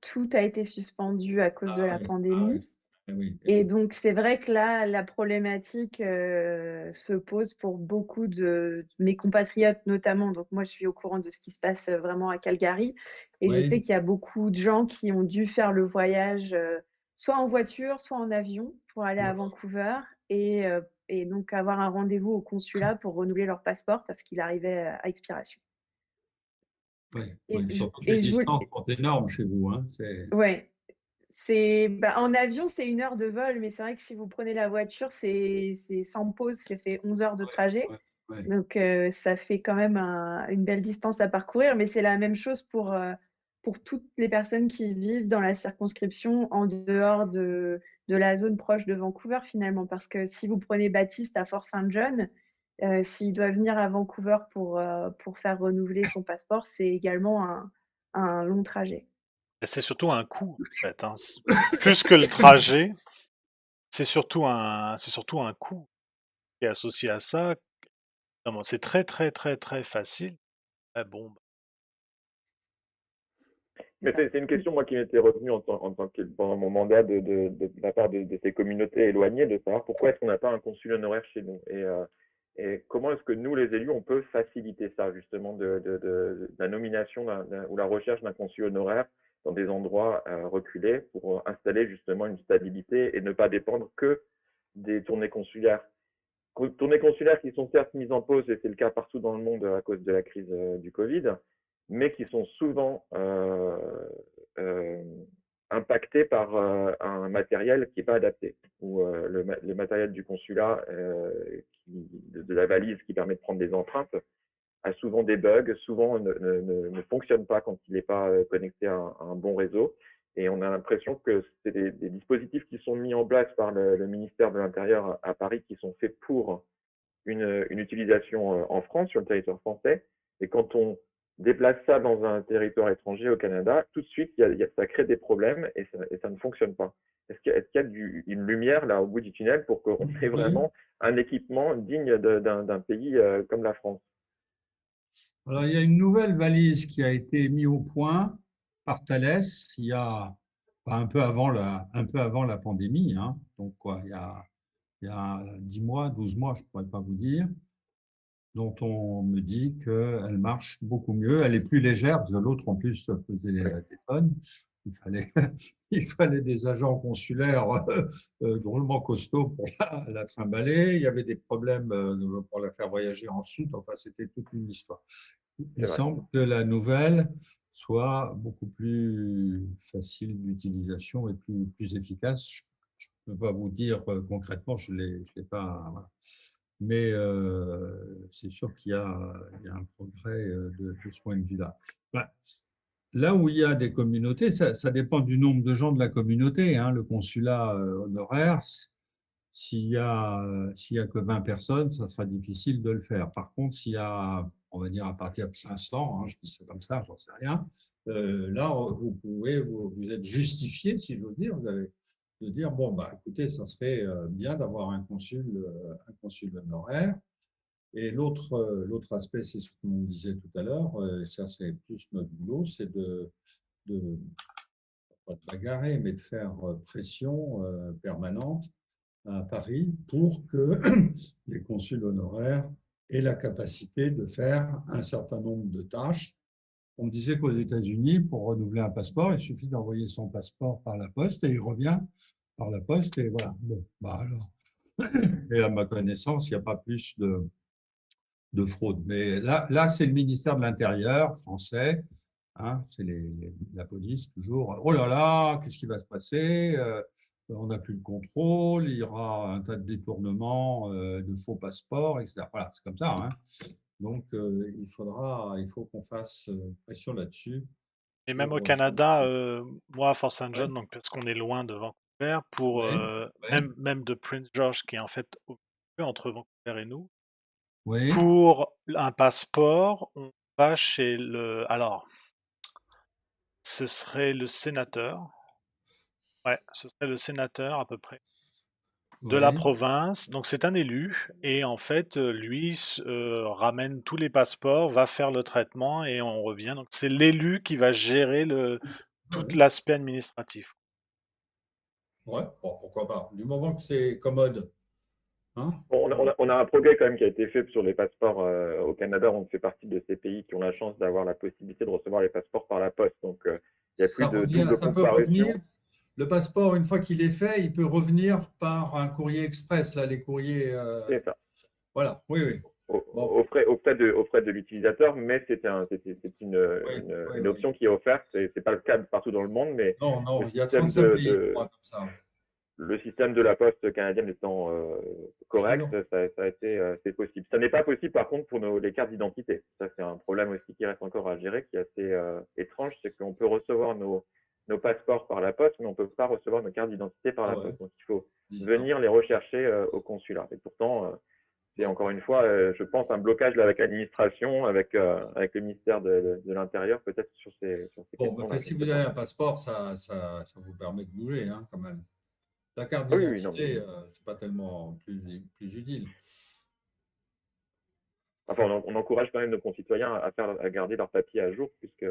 tout a été suspendu à cause de la pandémie. Oui. Et donc, c'est vrai que là, la problématique se pose pour beaucoup de mes compatriotes notamment. Donc, moi, je suis au courant de ce qui se passe vraiment à Calgary. Et je sais qu'il y a beaucoup de gens qui ont dû faire le voyage soit en voiture, soit en avion pour aller à Vancouver et donc avoir un rendez-vous au consulat pour renouveler leur passeport parce qu'il arrivait à expiration. Surtout que les distances sont énormes chez vous. Hein, ouais. En avion, c'est 1 heure de vol, mais c'est vrai que si vous prenez la voiture, c'est sans pause, ça fait 11 heures de trajet. Donc, ça fait quand même une belle distance à parcourir, mais c'est la même chose pour toutes les personnes qui vivent dans la circonscription en dehors de la zone proche de Vancouver, finalement. Parce que si vous prenez Baptiste à Fort St. John, s'il doit venir à Vancouver pour faire renouveler son passeport, c'est également un long trajet. C'est surtout un coût, en fait. Hein. Plus que le trajet, c'est surtout un coût qui est associé à ça. C'est très, très, très, très facile. Bon. Mais c'est une question, moi, qui m'était revenue en tant que pendant mon mandat de la part de ces communautés éloignées, de savoir pourquoi est-ce qu'on n'a pas un consul honoraire chez nous et comment est-ce que nous, les élus, on peut faciliter ça, justement, de la nomination ou la recherche d'un consul honoraire dans des endroits reculés pour installer justement une stabilité et ne pas dépendre que des tournées consulaires. Tournées consulaires qui sont certes mises en pause, et c'est le cas partout dans le monde à cause de la crise du Covid, mais qui sont souvent impactés par un matériel qui n'est pas adapté, ou le matériel du consulat, de la valise qui permet de prendre des empreintes, a souvent des bugs, souvent ne fonctionne pas quand il n'est pas connecté à un bon réseau. Et on a l'impression que c'est des dispositifs qui sont mis en place par le ministère de l'Intérieur à Paris qui sont faits pour une utilisation en France, sur le territoire français. Et quand on déplace ça dans un territoire étranger au Canada, tout de suite, ça crée des problèmes et ça ne fonctionne pas. Est-ce qu'il y a une lumière là au bout du tunnel pour qu'on ait vraiment un équipement digne d'un pays comme la France? Alors, il y a une nouvelle valise qui a été mise au point par Thales il y a un peu avant la pandémie. Hein. Donc, il y a 10 mois, 12 mois, je ne pourrais pas vous dire, dont on me dit qu'elle marche beaucoup mieux. Elle est plus légère, parce que l'autre, en plus, pesait des tonnes. Il fallait des agents consulaires drôlement costauds pour la trimballer. Il y avait des problèmes pour la faire voyager en soute. Enfin, c'était toute une histoire. Il semble que la nouvelle soit beaucoup plus facile d'utilisation et plus efficace. Je ne peux pas vous dire concrètement, je l'ai pas. Voilà. Mais c'est sûr qu'il y a un progrès de ce point de vue-là. Là où il y a des communautés, ça dépend du nombre de gens de la communauté. Hein. Le consulat honoraire, s'il y a que 20 personnes, ça sera difficile de le faire. Par contre, s'il y a, on va dire à partir de 500, hein, je dis ça comme ça, j'en sais rien, là, vous êtes justifié, si j'ose dire, vous avez de dire, bon, bah, écoutez, ça serait bien d'avoir un consul honoraire. Et l'autre aspect, c'est ce qu'on disait tout à l'heure, ça c'est plus notre boulot, c'est pas de bagarrer, mais de faire pression permanente à Paris pour que les consuls honoraires aient la capacité de faire un certain nombre de tâches. On me disait qu'aux États-Unis, pour renouveler un passeport, il suffit d'envoyer son passeport par la poste et il revient par la poste et voilà. Bon, bah alors. Et à ma connaissance, il n'y a pas plus de fraude. Mais là c'est le ministère de l'Intérieur français Hein, c'est la police toujours. Oh là là, qu'est-ce qui va se passer? On n'a plus le contrôle, il y aura un tas de détournements, de faux passeports, etc. Voilà, c'est comme ça. Hein. Donc, il faut qu'on fasse pression là-dessus Et même au pour Canada, moi à Fort St. ouais, John, donc parce qu'on est loin de Vancouver, pour ouais, ouais, même de Prince George, qui est en fait au milieu entre Vancouver et nous, ouais, pour un passeport, on va chez le. Alors, ce serait le sénateur. Ouais, ce serait le sénateur à peu près de la ouais. province. Donc c'est un élu et en fait, lui ramène tous les passeports, va faire le traitement et on revient. Donc c'est l'élu qui va gérer tout Ouais. l'aspect administratif. Ouais, bon, pourquoi pas. Du moment que c'est commode. Hein? Bon, Mm. on a un progrès quand même qui a été fait sur les passeports au Canada. On fait partie de ces pays qui ont la chance d'avoir la possibilité de recevoir les passeports par la poste. Donc, il n'y a plus Ça de revient, double ça peut revenir. comparution. Le passeport, une fois qu'il est fait, il peut revenir par un courrier express, là, les courriers. C'est ça. Voilà, oui, oui. Bon, Aux frais de l'utilisateur, mais c'est oui, oui, une oui. option qui est offerte. C'est pas le cas partout dans le monde, mais Non, le non, il y a système 35 pays, je crois, comme ça. le système de la poste canadienne étant correct, Sûr. ça a été c'est possible. Ça n'est pas possible par contre pour les cartes d'identité. Ça c'est un problème aussi qui reste encore à gérer, qui est assez étrange, c'est qu'on peut recevoir nos passeports par la poste, mais on ne peut pas recevoir nos cartes d'identité par Ah la ouais, poste. Donc il faut bizarre. venir les rechercher au consulat. Et pourtant, c'est Bon, encore une fois, je pense, un blocage là, avec l'administration, avec le ministère de l'Intérieur, peut-être sur ces bon, questions-là. mais Je si ne vous sais avez pas. un passeport, ça vous permet de bouger, hein, quand même. La carte Ah oui, oui, non, mais d'identité, c'est pas tellement plus utile. enfin, on encourage quand même nos concitoyens à garder leur papier à jour, puisque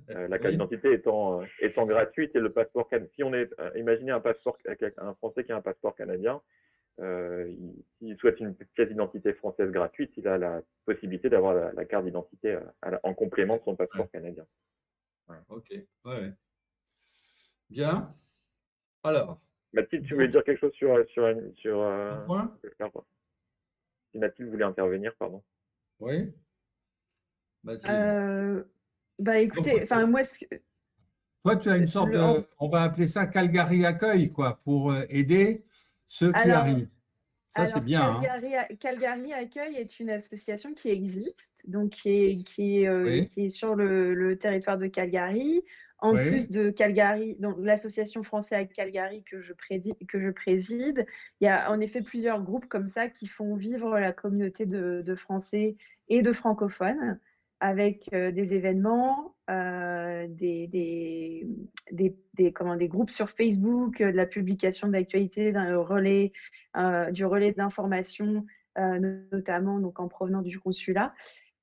la carte Oui, d'identité étant gratuite et le passeport canadien. Si on est, imaginez un Français qui a un passeport canadien, s'il souhaite une pièce d'identité française gratuite, il a la possibilité d'avoir la carte d'identité en complément de son ouais, passeport canadien. Voilà. ok, ouais. Bien. Alors, Mathilde, tu voulais d'autres dire quelque chose points? si Mathilde voulait intervenir, pardon. Oui, Mathilde. Euh, Bah Donc, écoutez, enfin moi, toi, tu as une sorte le, en- de, on va appeler ça Calgary Accueil, quoi, pour aider ceux qui alors, arrivent. Ça, c'est bien, hein? Calgary Accueil est une association qui existe, donc Oui, qui est sur le territoire de Calgary. En oui, plus de Calgary, donc l'association française à Calgary que je préside, il y a en effet plusieurs groupes comme ça qui font vivre la communauté de Français et de francophones avec des événements, des groupes sur Facebook, de la publication d'actualités, d'un relais du relais d'information, notamment donc, en provenant du consulat.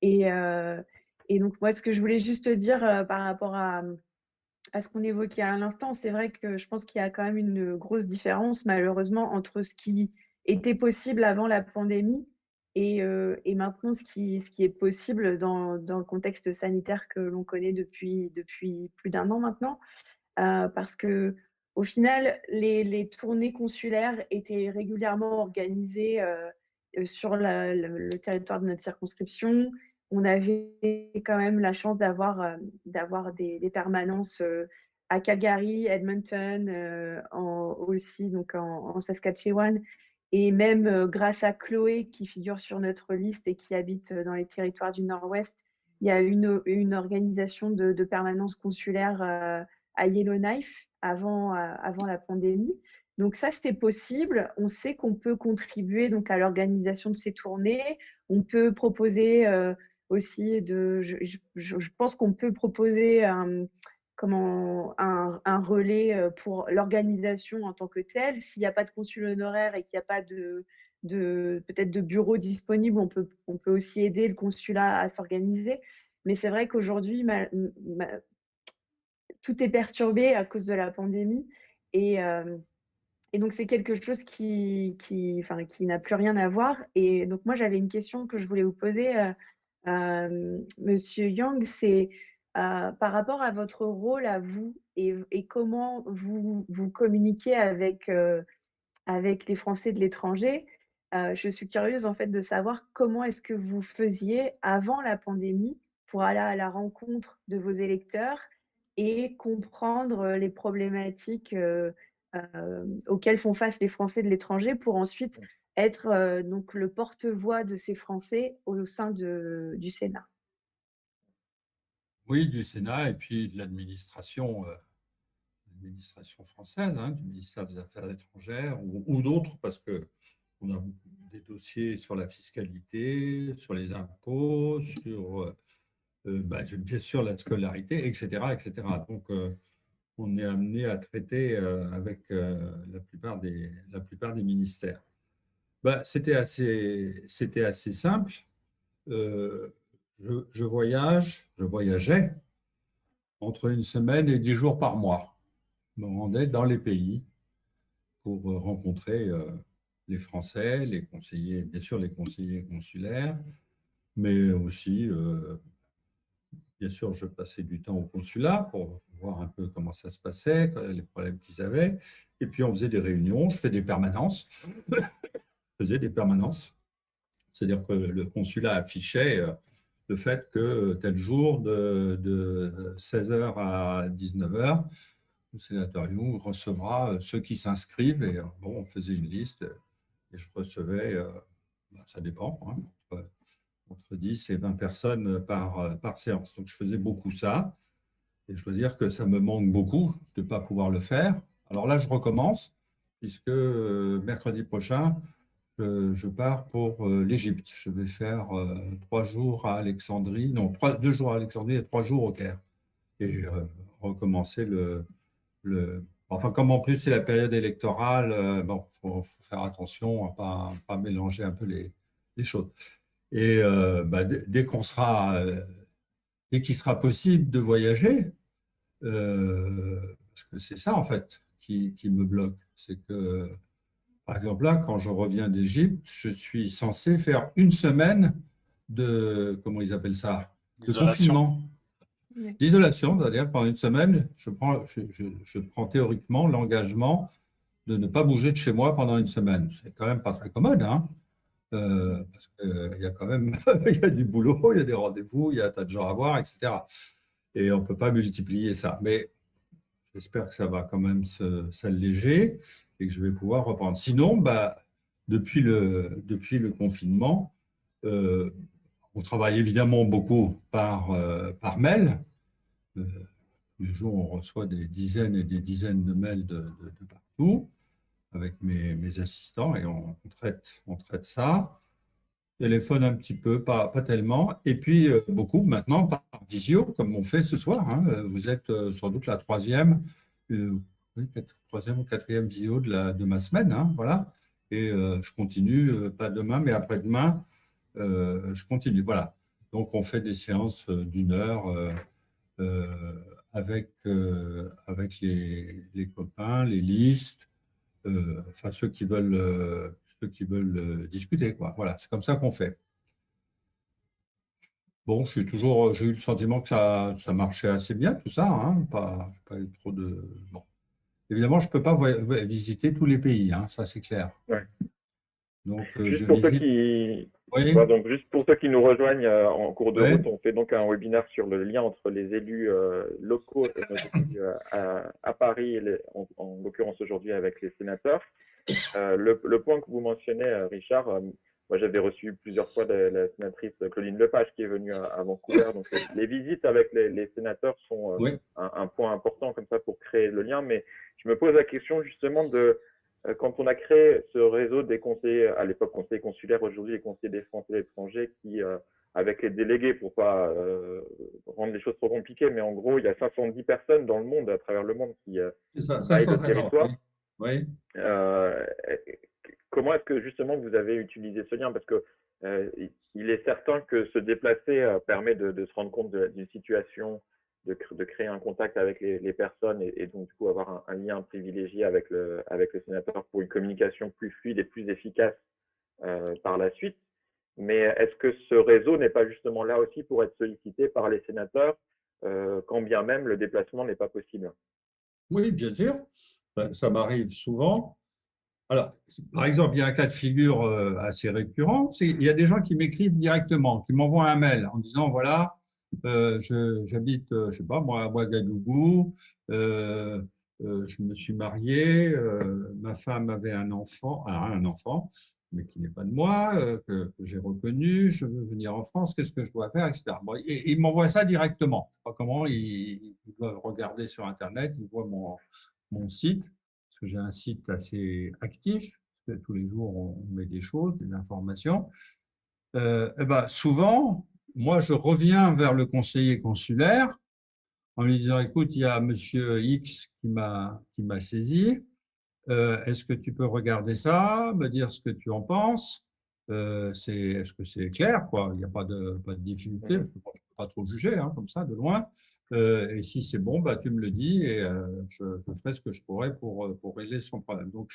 Et, euh, et donc, moi, ce que je voulais juste dire par rapport à ce qu'on évoquait à l'instant, c'est vrai que je pense qu'il y a quand même une grosse différence, malheureusement, entre ce qui était possible avant la pandémie et maintenant ce qui est possible dans le contexte sanitaire que l'on connaît depuis plus d'un an maintenant. Parce que au final, les tournées consulaires étaient régulièrement organisées sur le territoire de notre circonscription. On avait quand même la chance d'avoir des permanences à Calgary, Edmonton, aussi donc en Saskatchewan. Et même grâce à Chloé, qui figure sur notre liste et qui habite dans les territoires du Nord-Ouest, il y a une organisation de permanence consulaire à Yellowknife avant la pandémie. Donc ça, c'était possible. On sait qu'on peut contribuer donc à l'organisation de ces tournées. On peut proposer aussi je pense qu'on peut proposer un relais pour l'organisation en tant que telle. S'il n'y a pas de consul honoraire et qu'il n'y a pas peut-être de bureau disponible, on peut aussi aider le consulat à s'organiser. Mais c'est vrai qu'aujourd'hui, tout est perturbé à cause de la pandémie. Et, euh, et donc, c'est quelque chose qui n'a plus rien à voir. Et donc, moi, j'avais une question que je voulais vous poser, Monsieur Yang, c'est par rapport à votre rôle à vous et comment vous communiquez avec les Français de l'étranger. Je suis curieuse en fait de savoir comment est-ce que vous faisiez avant la pandémie pour aller à la rencontre de vos électeurs et comprendre les problématiques auxquelles font face les Français de l'étranger pour ensuite être donc le porte-voix de ces Français au sein du Sénat. Oui, du Sénat et puis de l'administration française, hein, du ministère des Affaires étrangères ou d'autres, parce qu'on a des dossiers sur la fiscalité, sur les impôts, sur bien sûr la scolarité, etc. etc. Donc, on est amené à traiter avec la plupart des ministères. C'était assez simple. Je voyageais entre 1 semaine et 10 jours par mois. Je me rendais dans les pays pour rencontrer les Français, les conseillers, bien sûr les conseillers consulaires, mais aussi, bien sûr, je passais du temps au consulat pour voir un peu comment ça se passait, les problèmes qu'ils avaient. Et puis, on faisait des réunions, je faisais des permanences. C'est-à-dire que le consulat affichait le fait que tel jour, de 16h à 19h, le sénateur Young recevra ceux qui s'inscrivent. Et on faisait une liste et je recevais, ça dépend, hein, entre 10 et 20 personnes par séance. Donc, je faisais beaucoup ça. Et je dois dire que ça me manque beaucoup de ne pas pouvoir le faire. Alors là, je recommence, puisque mercredi prochain, je pars pour l'Égypte. Je vais faire 3 jours à Alexandrie, non, 2 jours à Alexandrie et 3 jours au Caire. Et recommencer Enfin, comme en plus c'est la période électorale, faut faire attention à pas mélanger un peu les choses. Et dès qu'il sera possible de voyager, parce que c'est ça en fait qui me bloque, c'est que par exemple là, quand je reviens d'Égypte, je suis censé faire 1 semaine comment ils appellent ça, de confinement, d'isolation, c'est-à-dire pendant 1 semaine, je prends théoriquement l'engagement de ne pas bouger de chez moi pendant 1 semaine. C'est quand même pas très commode, hein. Parce qu'il y a quand même il y a du boulot, il y a des rendez-vous, il y a un tas de gens à voir, etc. Et on ne peut pas multiplier ça. Mais j'espère que ça va quand même s'alléger et que je vais pouvoir reprendre. Sinon, depuis le confinement, on travaille évidemment beaucoup par mail. Tous les jours, on reçoit des dizaines et des dizaines de mails de partout avec mes assistants et on traite ça. Téléphone un petit peu, pas tellement. Et puis, beaucoup maintenant par visio, comme on fait ce soir, hein. Vous êtes sans doute la troisième ou quatrième visio de ma semaine, hein, voilà. Et je continue, pas demain, mais après-demain, je continue. Voilà. Donc, on fait des séances d'1 heure avec les copains, les listes, enfin ceux qui veulent discuter, quoi. Voilà, c'est comme ça qu'on fait. Bon, j'ai eu le sentiment que ça marchait assez bien, tout ça, hein, pas eu trop de... Bon. Évidemment, je ne peux pas visiter tous les pays, hein, ça c'est clair. Ouais. Donc, juste pour ceux qui nous rejoignent en cours de route, on fait donc un webinaire sur le lien entre les élus locaux et nos élus à Paris, en l'occurrence aujourd'hui avec les sénateurs. Le point que vous mentionnez, Richard, moi j'avais reçu plusieurs fois la sénatrice Claudine Lepage qui est venue à Vancouver. Donc les visites avec les sénateurs sont un point important comme ça pour créer le lien. Mais je me pose la question justement de quand on a créé ce réseau des conseillers, à l'époque conseillers consulaires, aujourd'hui les conseillers des Français à l'étranger, qui avec les délégués, pour pas rendre les choses trop compliquées, mais en gros il y a 510 personnes dans le monde, à travers le monde, qui aident le territoire. Oui. Comment est-ce que justement vous avez utilisé ce lien? Parce que il est certain que se déplacer permet de se rendre compte d'une situation, de créer un contact avec les personnes et donc du coup avoir un lien privilégié avec le sénateur pour une communication plus fluide et plus efficace par la suite. Mais est-ce que ce réseau n'est pas justement là aussi pour être sollicité par les sénateurs quand bien même le déplacement n'est pas possible? Oui, bien sûr. Ça m'arrive souvent. Alors, par exemple, il y a un cas de figure assez récurrent. Il y a des gens qui m'écrivent directement, qui m'envoient un mail en disant, voilà, J'habite, je sais pas, moi, à Ouagadougou. Je me suis marié. Ma femme avait un enfant, mais qui n'est pas de moi, que j'ai reconnu. Je veux venir en France. Qu'est-ce que je dois faire, etc. Bon, et ils m'envoient ça directement. Je ne sais pas comment ils doivent regarder sur Internet. Ils voient mon site, parce que j'ai un site assez actif. Parce que tous les jours, on met des choses, des informations. Eh ben, souvent, moi, je reviens vers le conseiller consulaire en lui disant, écoute, il y a monsieur X qui m'a saisi. Est-ce que tu peux regarder ça, me dire ce que tu en penses? Est-ce que c'est clair, quoi? Il n'y a pas de difficulté, parce que je ne peux pas trop juger, hein, comme ça, de loin. Et si c'est bon, bah, tu me le dis et je ferai ce que je pourrai pour régler son problème. Donc,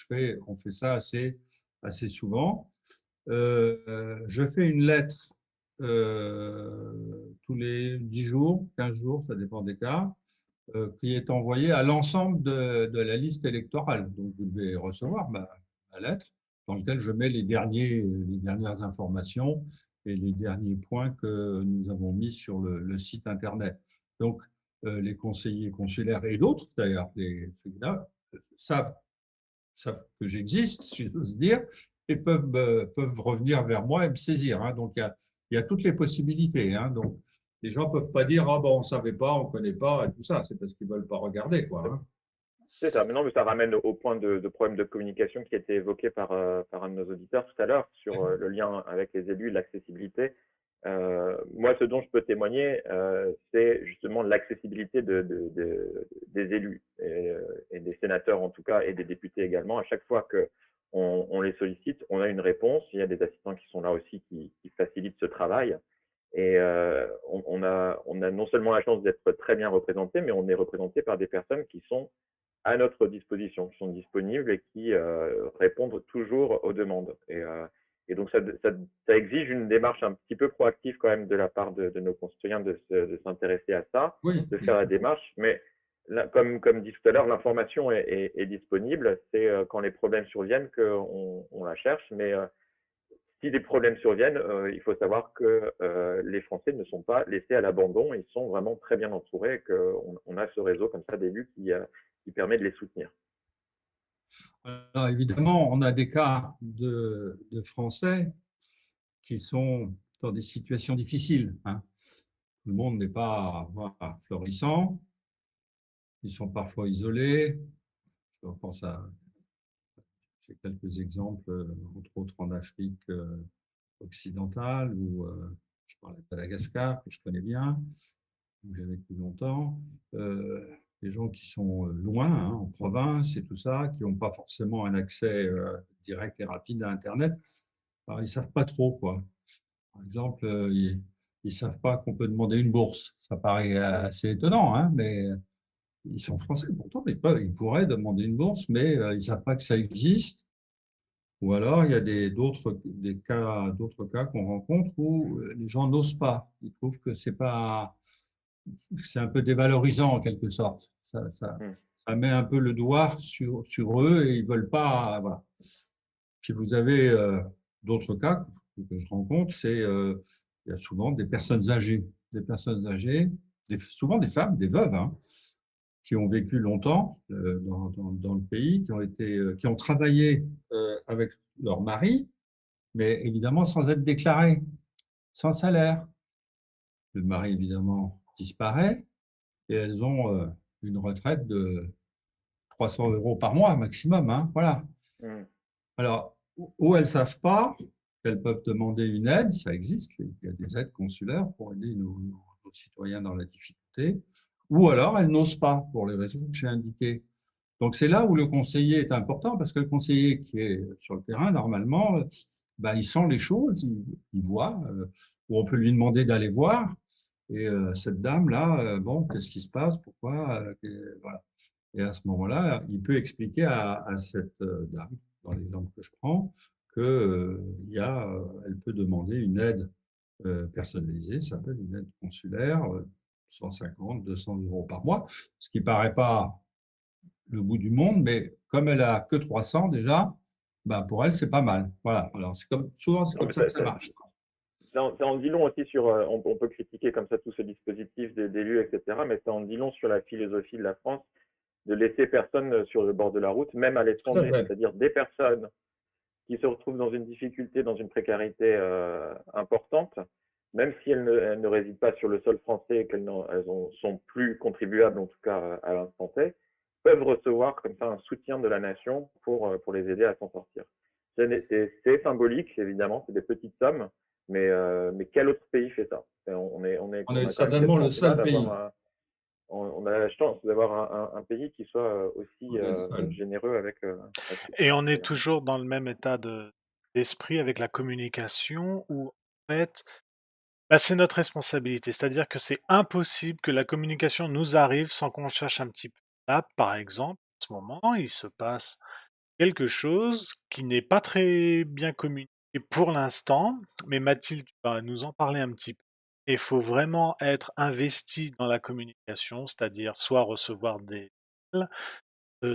on fait ça assez souvent. Je fais une lettre tous les 10 jours, 15 jours, ça dépend des cas, qui est envoyée à l'ensemble de la liste électorale. Donc, vous devez recevoir ma lettre dans laquelle je mets les dernières informations et les derniers points que nous avons mis sur le site Internet. Donc, les conseillers consulaires et d'autres, d'ailleurs, ceux-là, savent que j'existe, si j'ose dire, et peuvent revenir vers moi et me saisir. Hein. Donc, il y a toutes les possibilités. Hein. Donc, les gens ne peuvent pas dire « Ah, bon, on ne savait pas, on ne connaît pas » et tout ça. C'est parce qu'ils ne veulent pas regarder, quoi. Hein. C'est ça. Maintenant, ça ramène au point de problème de communication qui a été évoqué par un de nos auditeurs tout à l'heure sur le lien avec les élus, l'accessibilité. Moi, ce dont je peux témoigner, c'est justement l'accessibilité des élus et des sénateurs en tout cas et des députés également. À chaque fois qu'on les sollicite, on a une réponse. Il y a des assistants qui sont là aussi qui facilitent ce travail. Et on a non seulement la chance d'être très bien représenté, mais on est représenté par des personnes qui sont à notre disposition, qui sont disponibles et qui répondent toujours aux demandes. Et donc, ça exige une démarche un petit peu proactive quand même de la part de nos concitoyens de s'intéresser à ça, Oui, de faire la démarche. Mais là, comme dit tout à l'heure, l'information est disponible. C'est quand les problèmes surviennent qu'on la cherche. Mais si des problèmes surviennent, il faut savoir que les Français ne sont pas laissés à l'abandon. Ils sont vraiment très bien entourés et qu'on a ce réseau comme ça d'élus qui permet de les soutenir. Alors, évidemment, on a des cas de Français qui sont dans des situations difficiles. Hein. Tout le monde n'est pas florissant. Ils sont parfois isolés. Je pense j'ai quelques exemples, entre autres en Afrique occidentale, où je parle de Madagascar, que je connais bien, où j'ai vécu longtemps. Des gens qui sont loin, hein, en province et tout ça, qui n'ont pas forcément un accès direct et rapide à Internet. Alors, ils ne savent pas trop, quoi. Par exemple, ils ne savent pas qu'on peut demander une bourse. Ça paraît assez étonnant, hein, mais ils sont français pourtant, ils pourraient demander une bourse, mais ils ne savent pas que ça existe. Ou alors, il y a d'autres cas qu'on rencontre où les gens n'osent pas. Ils trouvent que c'est un peu dévalorisant en quelque sorte. Ça met un peu le doigt sur eux et ils ne veulent pas. Voilà. Puis vous avez d'autres cas que je rencontre, il y a souvent des personnes âgées. Souvent des femmes, des veuves, hein, qui ont vécu longtemps dans le pays, qui ont travaillé avec leur mari, mais évidemment sans être déclarés, sans salaire. Le mari, évidemment, disparaît et elles ont une retraite de 300 € par mois maximum. Hein, voilà. Alors, où elles ne savent pas qu'elles peuvent demander une aide, ça existe, il y a des aides consulaires pour aider nos citoyens dans la difficulté, ou alors elles n'osent pas pour les raisons que j'ai indiquées. Donc, c'est là où le conseiller est important, parce que le conseiller qui est sur le terrain, normalement, il sent les choses, il voit, ou on peut lui demander d'aller voir. Et cette dame-là, bon, qu'est-ce qui se passe? Pourquoi? Voilà. Et à ce moment-là, il peut expliquer à cette dame, dans l'exemple que je prends, qu'elle peut demander une aide personnalisée, ça s'appelle une aide consulaire, 150, 200 € par mois, ce qui ne paraît pas le bout du monde, mais comme elle a que 300 déjà, pour elle, c'est pas mal. Voilà. Alors, souvent, c'est comme ça que ça marche. ça en dit long aussi sur, on peut critiquer comme ça tout ce dispositif d'élus, etc., mais ça en dit long sur la philosophie de la France de laisser personne sur le bord de la route, même à Tout à l'étranger, fait. c'est-à-dire des personnes qui se retrouvent dans une difficulté, dans une précarité importante, même si elles ne résident pas sur le sol français et sont plus contribuables, en tout cas à l'instant T, peuvent recevoir comme ça un soutien de la nation pour les aider à s'en sortir. C'est symbolique, évidemment, c'est des petites sommes, mais quel autre pays fait ça? On On est a quand même cette certainement le chance-là seul d'avoir pays. on a la chance d'avoir un pays qui soit aussi On est le seul. généreux avec ces Et on est communautés-là. toujours dans le même état d'esprit avec la communication où, en fait, bah, c'est notre responsabilité. C'est-à-dire que c'est impossible que la communication nous arrive sans qu'on cherche un petit peu. Là, par exemple, en ce moment, il se passe quelque chose qui n'est pas très bien communiqué pour l'instant, mais Mathilde, tu vas nous en parler un petit peu. Il faut vraiment être investi dans la communication, c'est-à-dire soit recevoir des mails,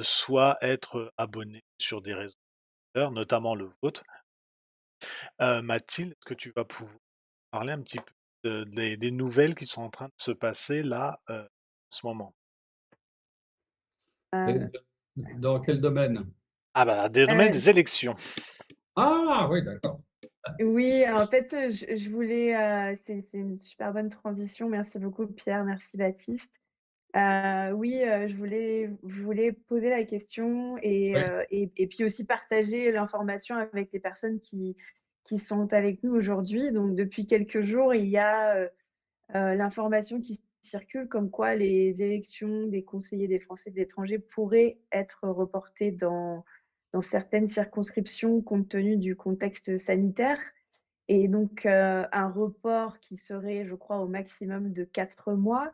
soit être abonné sur des réseaux, notamment le vôtre. Mathilde, est-ce que tu vas pouvoir parler un petit peu des nouvelles qui sont en train de se passer là, en ce moment? Euh, Et dans quel domaine? Ah bah, des domaines euh, des élections. Ah oui, d'accord. oui, en fait, je voulais, c'est une super bonne transition. Merci beaucoup Pierre, merci Baptiste. Oui, je voulais poser la question Oui, et puis aussi partager l'information avec les personnes qui sont avec nous aujourd'hui. Donc depuis quelques jours, il y a, l'information qui circule comme quoi les élections des conseillers des Français de l'étranger pourraient être reportées dans certaines circonscriptions compte tenu du contexte sanitaire. Et donc, un report qui serait, je crois, au maximum de 4 mois,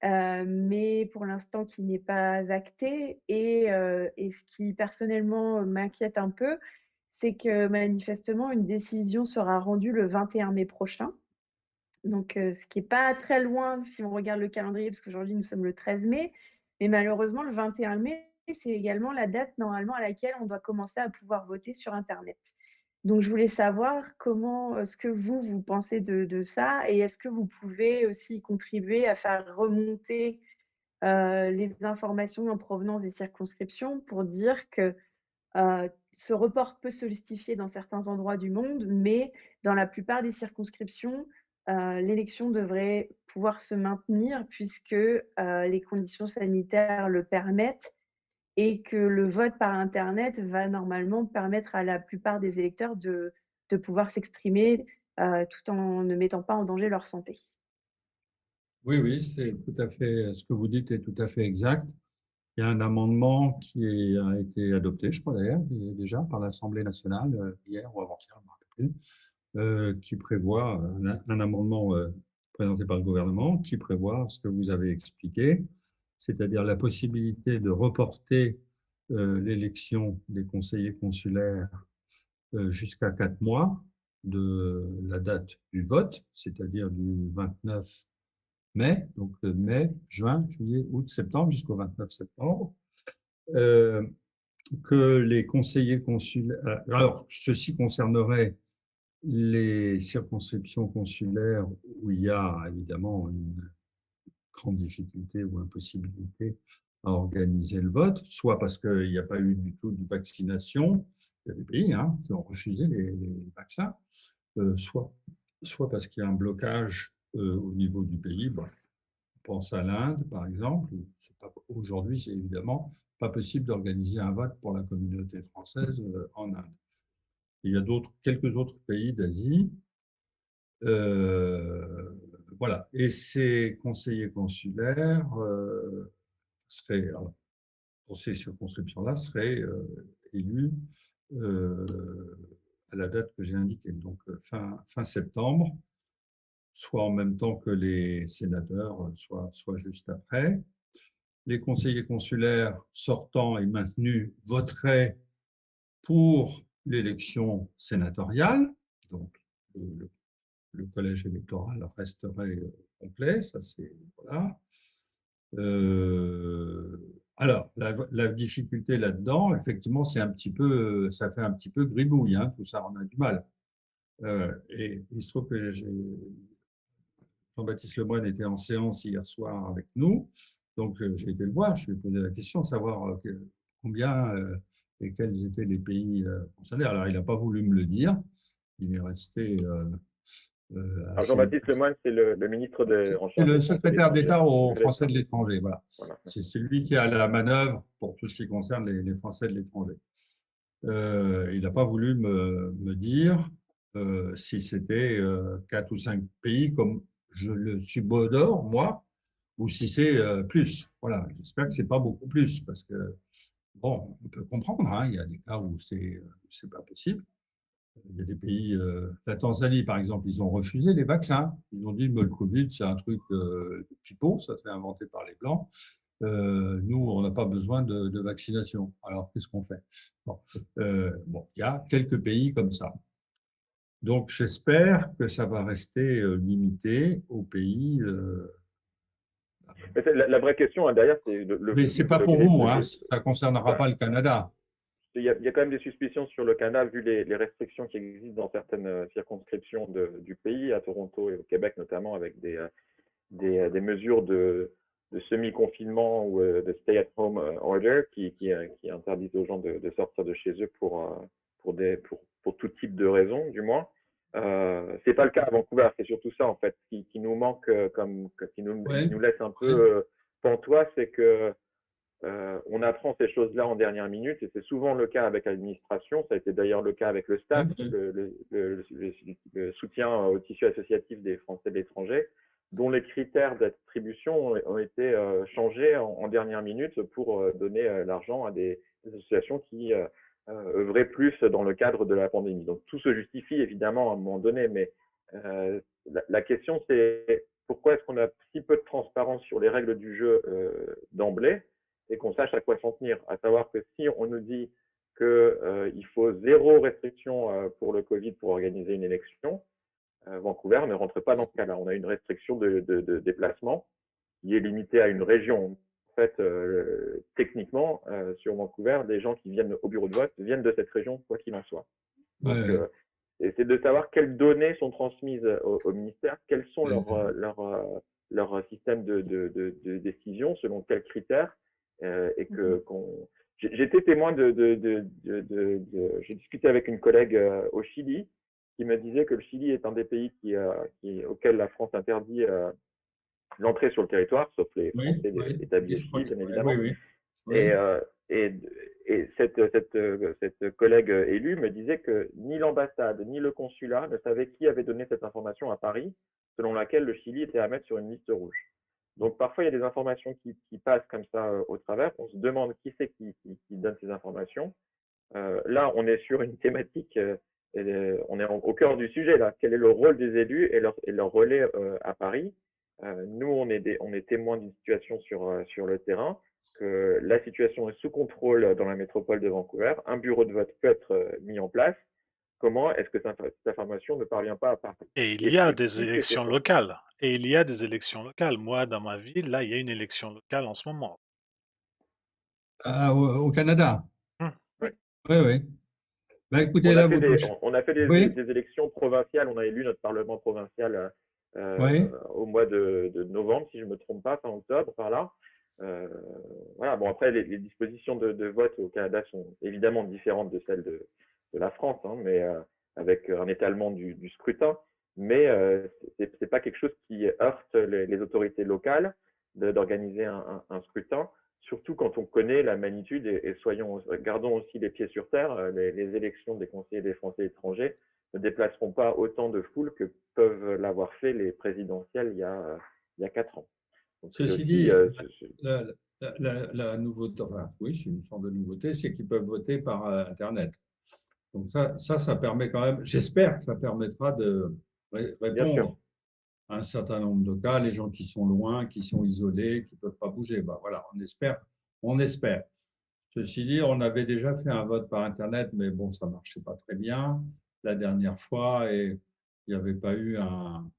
mais pour l'instant qui n'est pas acté. Et ce qui personnellement m'inquiète un peu, c'est que manifestement une décision sera rendue le 21 mai prochain. Donc, ce qui est pas très loin si on regarde le calendrier, parce qu'aujourd'hui nous sommes le 13 mai, mais malheureusement le 21 mai, c'est également la date normalement à laquelle on doit commencer à pouvoir voter sur internet. Donc je voulais savoir comment, ce que vous pensez de ça, et est-ce que vous pouvez aussi contribuer à faire remonter, les informations en provenance des circonscriptions pour dire que, ce report peut se justifier dans certains endroits du monde, mais dans la plupart des circonscriptions, l'élection devrait pouvoir se maintenir puisque, les conditions sanitaires le permettent, et que le vote par internet va normalement permettre à la plupart des électeurs de pouvoir s'exprimer, tout en ne mettant pas en danger leur santé. oui, oui, c'est tout à fait, ce que vous dites est tout à fait exact. Il y a un amendement qui a été adopté, je crois d'ailleurs, déjà par l'Assemblée nationale, hier ou avant-hier, je ne me rappelle plus, qui prévoit un amendement présenté par le gouvernement qui prévoit ce que vous avez expliqué, c'est-à-dire la possibilité de reporter l'élection des conseillers consulaires jusqu'à 4 mois de la date du vote, c'est-à-dire du 29 mai, donc mai, juin, juillet, août, septembre, jusqu'au 29 septembre. Euh, que les conseillers consulaires, alors ceci concernerait les circonscriptions consulaires où il y a évidemment une grande difficulté ou impossibilité à organiser le vote, soit parce qu'il n'y a pas eu du tout de vaccination, il y a des pays qui ont refusé les vaccins, soit parce qu'il y a un blocage au niveau du pays. Bon, on pense à l'Inde, par exemple. Aujourd'hui, c'est évidemment pas possible d'organiser un vote pour la communauté française en Inde. Il y a quelques autres pays d'Asie. Voilà. Et ces conseillers consulaires seraient, pour ces circonscriptions-là, seraient élus à la date que j'ai indiquée, donc fin septembre, soit en même temps que les sénateurs, soit juste après. Les conseillers consulaires sortants et maintenus voteraient pour l'élection sénatoriale, donc le collège électoral resterait complet, ça c'est voilà. Alors la difficulté là-dedans, effectivement, c'est un petit peu, ça fait un petit peu gribouille, tout ça, on a du mal. Et il se trouve que Jean-Baptiste Lemoyne était en séance hier soir avec nous. Donc, j'ai été le voir, je lui ai posé la question de savoir combien et quels étaient les pays concernés. Alors, il n'a pas voulu me le dire. Il est resté Alors assez. Jean-Baptiste Lemoyne, c'est le ministre en C'est charge le des Français de secrétaire l'étranger. d'État aux Français de l'étranger. Voilà. Voilà. C'est lui qui a la manœuvre pour tout ce qui concerne les Français de l'étranger. Il n'a pas voulu me dire si c'était 4 ou 5 pays comme je le subodore, moi, ou si c'est plus. Voilà, j'espère que c'est pas beaucoup plus, parce que, bon, on peut comprendre, hein, il y a des cas où c'est pas possible. Il y a des pays, la Tanzanie, par exemple, ils ont refusé les vaccins. Ils ont dit que le Covid, c'est un truc de pipeau, ça s'est inventé par les Blancs. Nous, on n'a pas besoin de vaccination. Alors, qu'est-ce qu'on fait? Bon, il y a quelques pays comme ça. Donc, j'espère que ça va rester limité aux pays. Mais la vraie question hein, derrière, c'est Mais c'est pas pour vous, hein, ça ne concernera pas le Canada. Il y a quand même des suspicions sur le Canada, vu les restrictions qui existent dans certaines circonscriptions du pays, à Toronto et au Québec notamment, avec des mesures de semi-confinement ou de stay-at-home order qui interdisent aux gens de sortir de chez eux pour tout type de raisons, du moins. C'est pas le cas à Vancouver, c'est surtout ça en fait qui nous manque, qui nous laisse un peu pantois, c'est que on apprend ces choses-là en dernière minute et c'est souvent le cas avec l'administration. Ça a été d'ailleurs le cas avec le staff, le soutien au tissu associatif des Français de l'étranger, dont les critères d'attribution ont été changés en dernière minute pour donner l'argent à des associations qui œuvraient plus dans le cadre de la pandémie. Donc tout se justifie évidemment à un moment donné, mais la question c'est pourquoi est-ce qu'on a si peu de transparence sur les règles du jeu d'emblée et qu'on sache à quoi s'en tenir. À savoir que si on nous dit qu'il faut 0 restriction pour le Covid pour organiser une élection, Vancouver ne rentre pas dans ce cas-là. On a une restriction de déplacement qui est limitée à une région. En fait, techniquement, sur Vancouver, les gens qui viennent au bureau de vote viennent de cette région, quoi qu'il en soit. Donc, c'est de savoir quelles données sont transmises au ministère, quels sont leurs systèmes de décision, selon quels critères, et j'ai été témoin j'ai discuté avec une collègue au Chili qui me disait que le Chili est un des pays auquel la France interdit l'entrée sur le territoire, sauf les Français établis au Chili, bien évidemment. Et cette collègue élue me disait que ni l'ambassade ni le consulat ne savaient qui avait donné cette information à Paris, selon laquelle le Chili était à mettre sur une liste rouge. Donc parfois, il y a des informations qui passent comme ça au travers. On se demande qui c'est qui donne ces informations. Là, on est sur une thématique, on est au cœur du sujet. Là. Quel est le rôle des élus et leur relais à Paris? Nous, on est témoins d'une situation sur le terrain, que la situation est sous contrôle dans la métropole de Vancouver. Un bureau de vote peut être mis en place. Comment est-ce que cette information ne parvient pas à Paris? Et il y a des élections locales. Et il y a des élections locales. Moi, dans ma ville, là, il y a une élection locale en ce moment. Au Canada? Oui. Oui. Bah, écoutez, on a fait des élections provinciales. On a élu notre parlement provincial au mois de novembre, si je ne me trompe pas, fin octobre, par là. Voilà. Bon, après, les dispositions de vote au Canada sont évidemment différentes de celles de la France, hein, mais avec un étalement du scrutin. Mais c'est pas quelque chose qui heurte les autorités locales d'organiser un scrutin, surtout quand on connaît la magnitude et gardons aussi les pieds sur terre. Les élections des conseillers des Français étrangers ne déplaceront pas autant de foule que peuvent l'avoir fait les présidentielles il y a 4 ans. Donc, ceci dit, la nouveauté, enfin oui, c'est une sorte de nouveauté, c'est qu'ils peuvent voter par Internet. Donc ça permet quand même, j'espère que ça permettra de répondre à un certain nombre de cas, les gens qui sont loin, qui sont isolés, qui ne peuvent pas bouger. Ben voilà, on espère. Ceci dit, on avait déjà fait un vote par Internet, mais bon, ça ne marchait pas très bien la dernière fois et il n'y avait pas eu un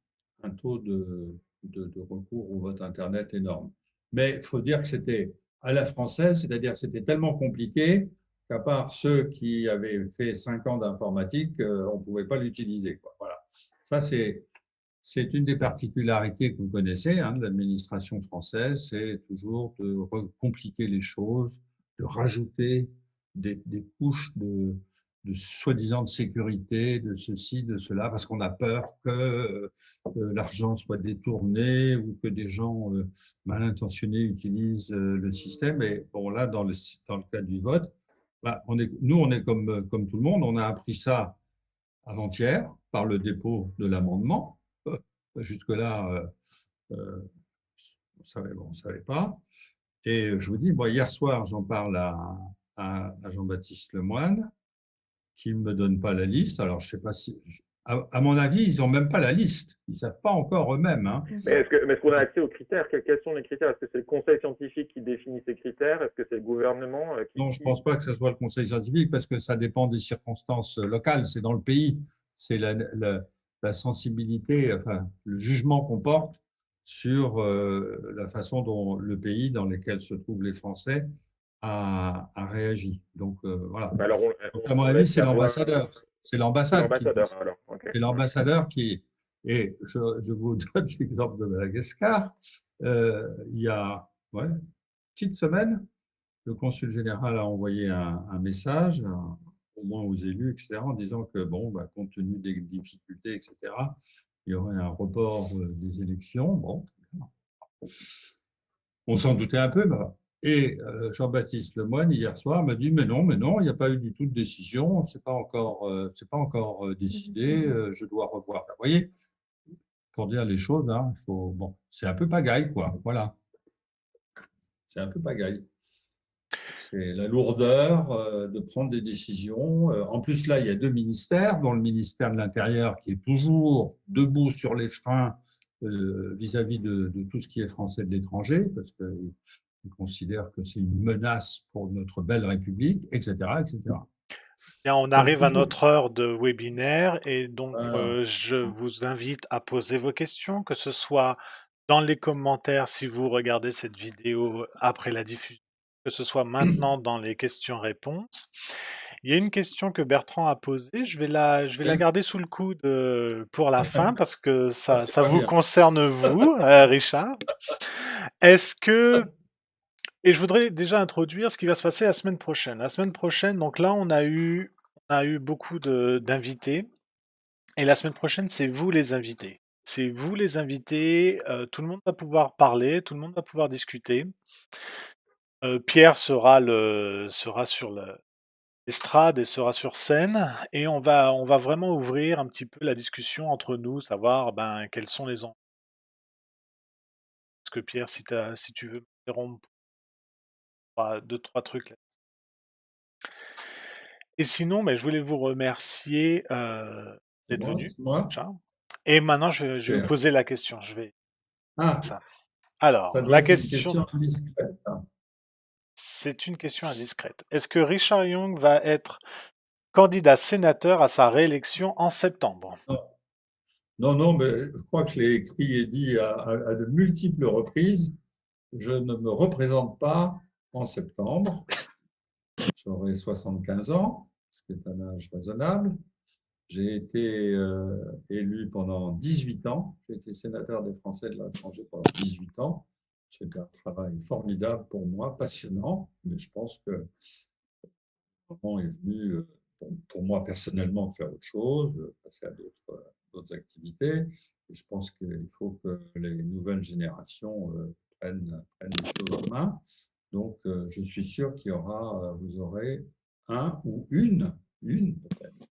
taux de recours au vote Internet énorme. Mais il faut dire que c'était à la française, c'est-à-dire que c'était tellement compliqué qu'à part ceux qui avaient fait 5 ans d'informatique, on ne pouvait pas l'utiliser, quoi. Voilà. Ça, c'est une des particularités que vous connaissez, hein, de l'administration française, c'est toujours de compliquer les choses, de rajouter des couches de soi-disant de sécurité, de ceci, de cela, parce qu'on a peur que l'argent soit détourné ou que des gens mal intentionnés utilisent le système. Et bon, là, dans le cas du vote, bah, nous, on est comme tout le monde, on a appris ça avant-hier par le dépôt de l'amendement. Jusque-là, on ne savait pas. Et je vous dis, moi, hier soir, j'en parle à Jean-Baptiste Lemoyne, qui ne me donne pas la liste. Alors, je ne sais pas si. À mon avis, ils n'ont même pas la liste. Ils ne savent pas encore eux-mêmes. Hein. Mais est-ce qu'on a accès aux critères? Quels sont les critères? Est-ce que c'est le conseil scientifique qui définit ces critères? Est-ce que c'est le gouvernement Non, je ne pense pas que ce soit le conseil scientifique parce que ça dépend des circonstances locales. C'est dans le pays. C'est la sensibilité, enfin, le jugement qu'on porte sur la façon dont le pays dans lequel se trouvent les Français a réagi. Donc, voilà. Alors donc, à mon avis, c'est l'ambassadeur. C'est l'ambassade. Alors. Okay. C'est l'ambassadeur qui. Et je vous donne l'exemple de Madagascar. Il y a une petite semaine, le consul général a envoyé un message, au moins aux élus, etc., en disant que, bon, bah, compte tenu des difficultés, etc., il y aurait un report des élections. Bon, on s'en doutait un peu. Bah. Et Jean-Baptiste Lemoyne, hier soir, m'a dit mais non, il n'y a pas eu du tout de décision, c'est pas encore décidé, je dois revoir. Vous voyez, pour dire les choses, hein, bon, c'est un peu pagaille, quoi. Voilà, c'est un peu pagaille. C'est la lourdeur de prendre des décisions. En plus, là, il y a 2 ministères, dont le ministère de l'Intérieur qui est toujours debout sur les freins vis-à-vis de tout ce qui est français de l'étranger, parce qu'il considère que c'est une menace pour notre belle République, etc., etc. Bien, on arrive à notre heure de webinaire et donc Voilà. je vous invite à poser vos questions, que ce soit dans les commentaires si vous regardez cette vidéo après la diffusion, que ce soit maintenant dans les questions-réponses. Il y a une question que Bertrand a posée, je vais la garder sous le coude pour la fin parce que ça vous concerne vous, Richard. Est-ce que et je voudrais déjà introduire ce qui va se passer la semaine prochaine. La semaine prochaine, donc là, on a eu beaucoup d'invités. Et la semaine prochaine, c'est vous les invités. C'est vous les invités. Tout le monde va pouvoir parler, tout le monde va pouvoir discuter. Pierre sera sur l'estrade et sera sur scène. Et on va vraiment ouvrir un petit peu la discussion entre nous, savoir quels sont les enjeux. Est-ce que Pierre, si tu veux m'interrompre, 2-3 trucs là. Et sinon, je voulais vous remercier d'être venu. Et maintenant, je vais vous poser la question. Ça. Alors, la question. C'est une question indiscrète. Est-ce que Richard Yung va être candidat sénateur à sa réélection en septembre? Non, mais je crois que je l'ai écrit et dit à de multiples reprises. Je ne me représente pas en septembre. J'aurai 75 ans, ce qui est un âge raisonnable. J'ai été élu pendant 18 ans. J'ai été sénateur des Français de l'étranger pendant 18 ans. C'était un travail formidable pour moi, passionnant, mais je pense que le moment est venu pour moi personnellement de faire autre chose, passer à d'autres activités. Et je pense qu'il faut que les nouvelles générations prennent les choses en main. Donc, je suis sûr vous aurez un ou une peut-être,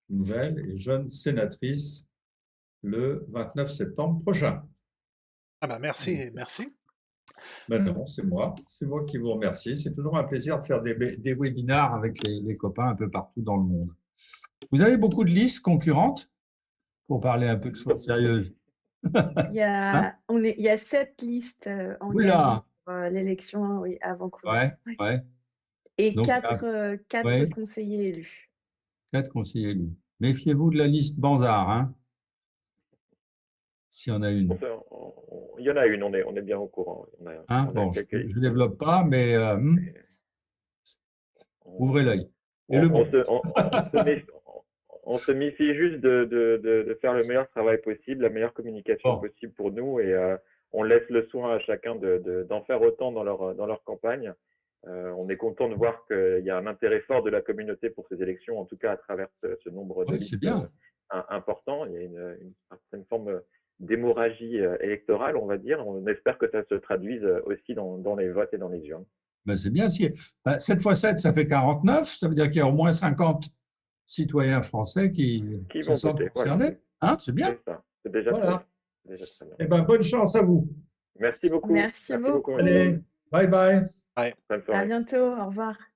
nouvelle et jeune sénatrice le 29 septembre prochain. Merci. Non, c'est moi qui vous remercie. C'est toujours un plaisir de faire des webinars avec les copains un peu partout dans le monde. Vous avez beaucoup de listes concurrentes pour parler un peu de choses sérieuses? Il y a 7 listes engagées pour l'élection à Vancouver. Ouais. Et donc, 4 conseillers élus. 4 conseillers élus. Méfiez-vous de la liste Banzard, hein, s'il y en a une. Il y en a une, on est bien au courant. Je ne développe pas, mais… Ouvrez l'œil. Et On, le on bon. se, on se méfie juste de faire le meilleur travail possible, la meilleure communication Bon. possible pour nous et on laisse le soin à chacun d'en faire autant dans leur campagne. On est content de voir qu'il y a un intérêt fort de la communauté pour ces élections, en tout cas à travers ce nombre de Oui, c'est listes bien. important. Il y a une certaine forme d'hémorragie électorale, on va dire. On espère que ça se traduise aussi dans les votes et dans les urnes. Ben, c'est bien. Si, 7 x 7, ça fait 49. Ça veut dire qu'il y a au moins 50 citoyens français qui se vont sentent voter. concernés. Voilà. Hein, c'est bien. C'est ça. C'est déjà Voilà. très, déjà très bien. Eh ben, bonne chance à vous. Merci beaucoup. Merci beaucoup. beaucoup. Allez, bye bye. Ouais. Bonne À soirée. bientôt. Au revoir.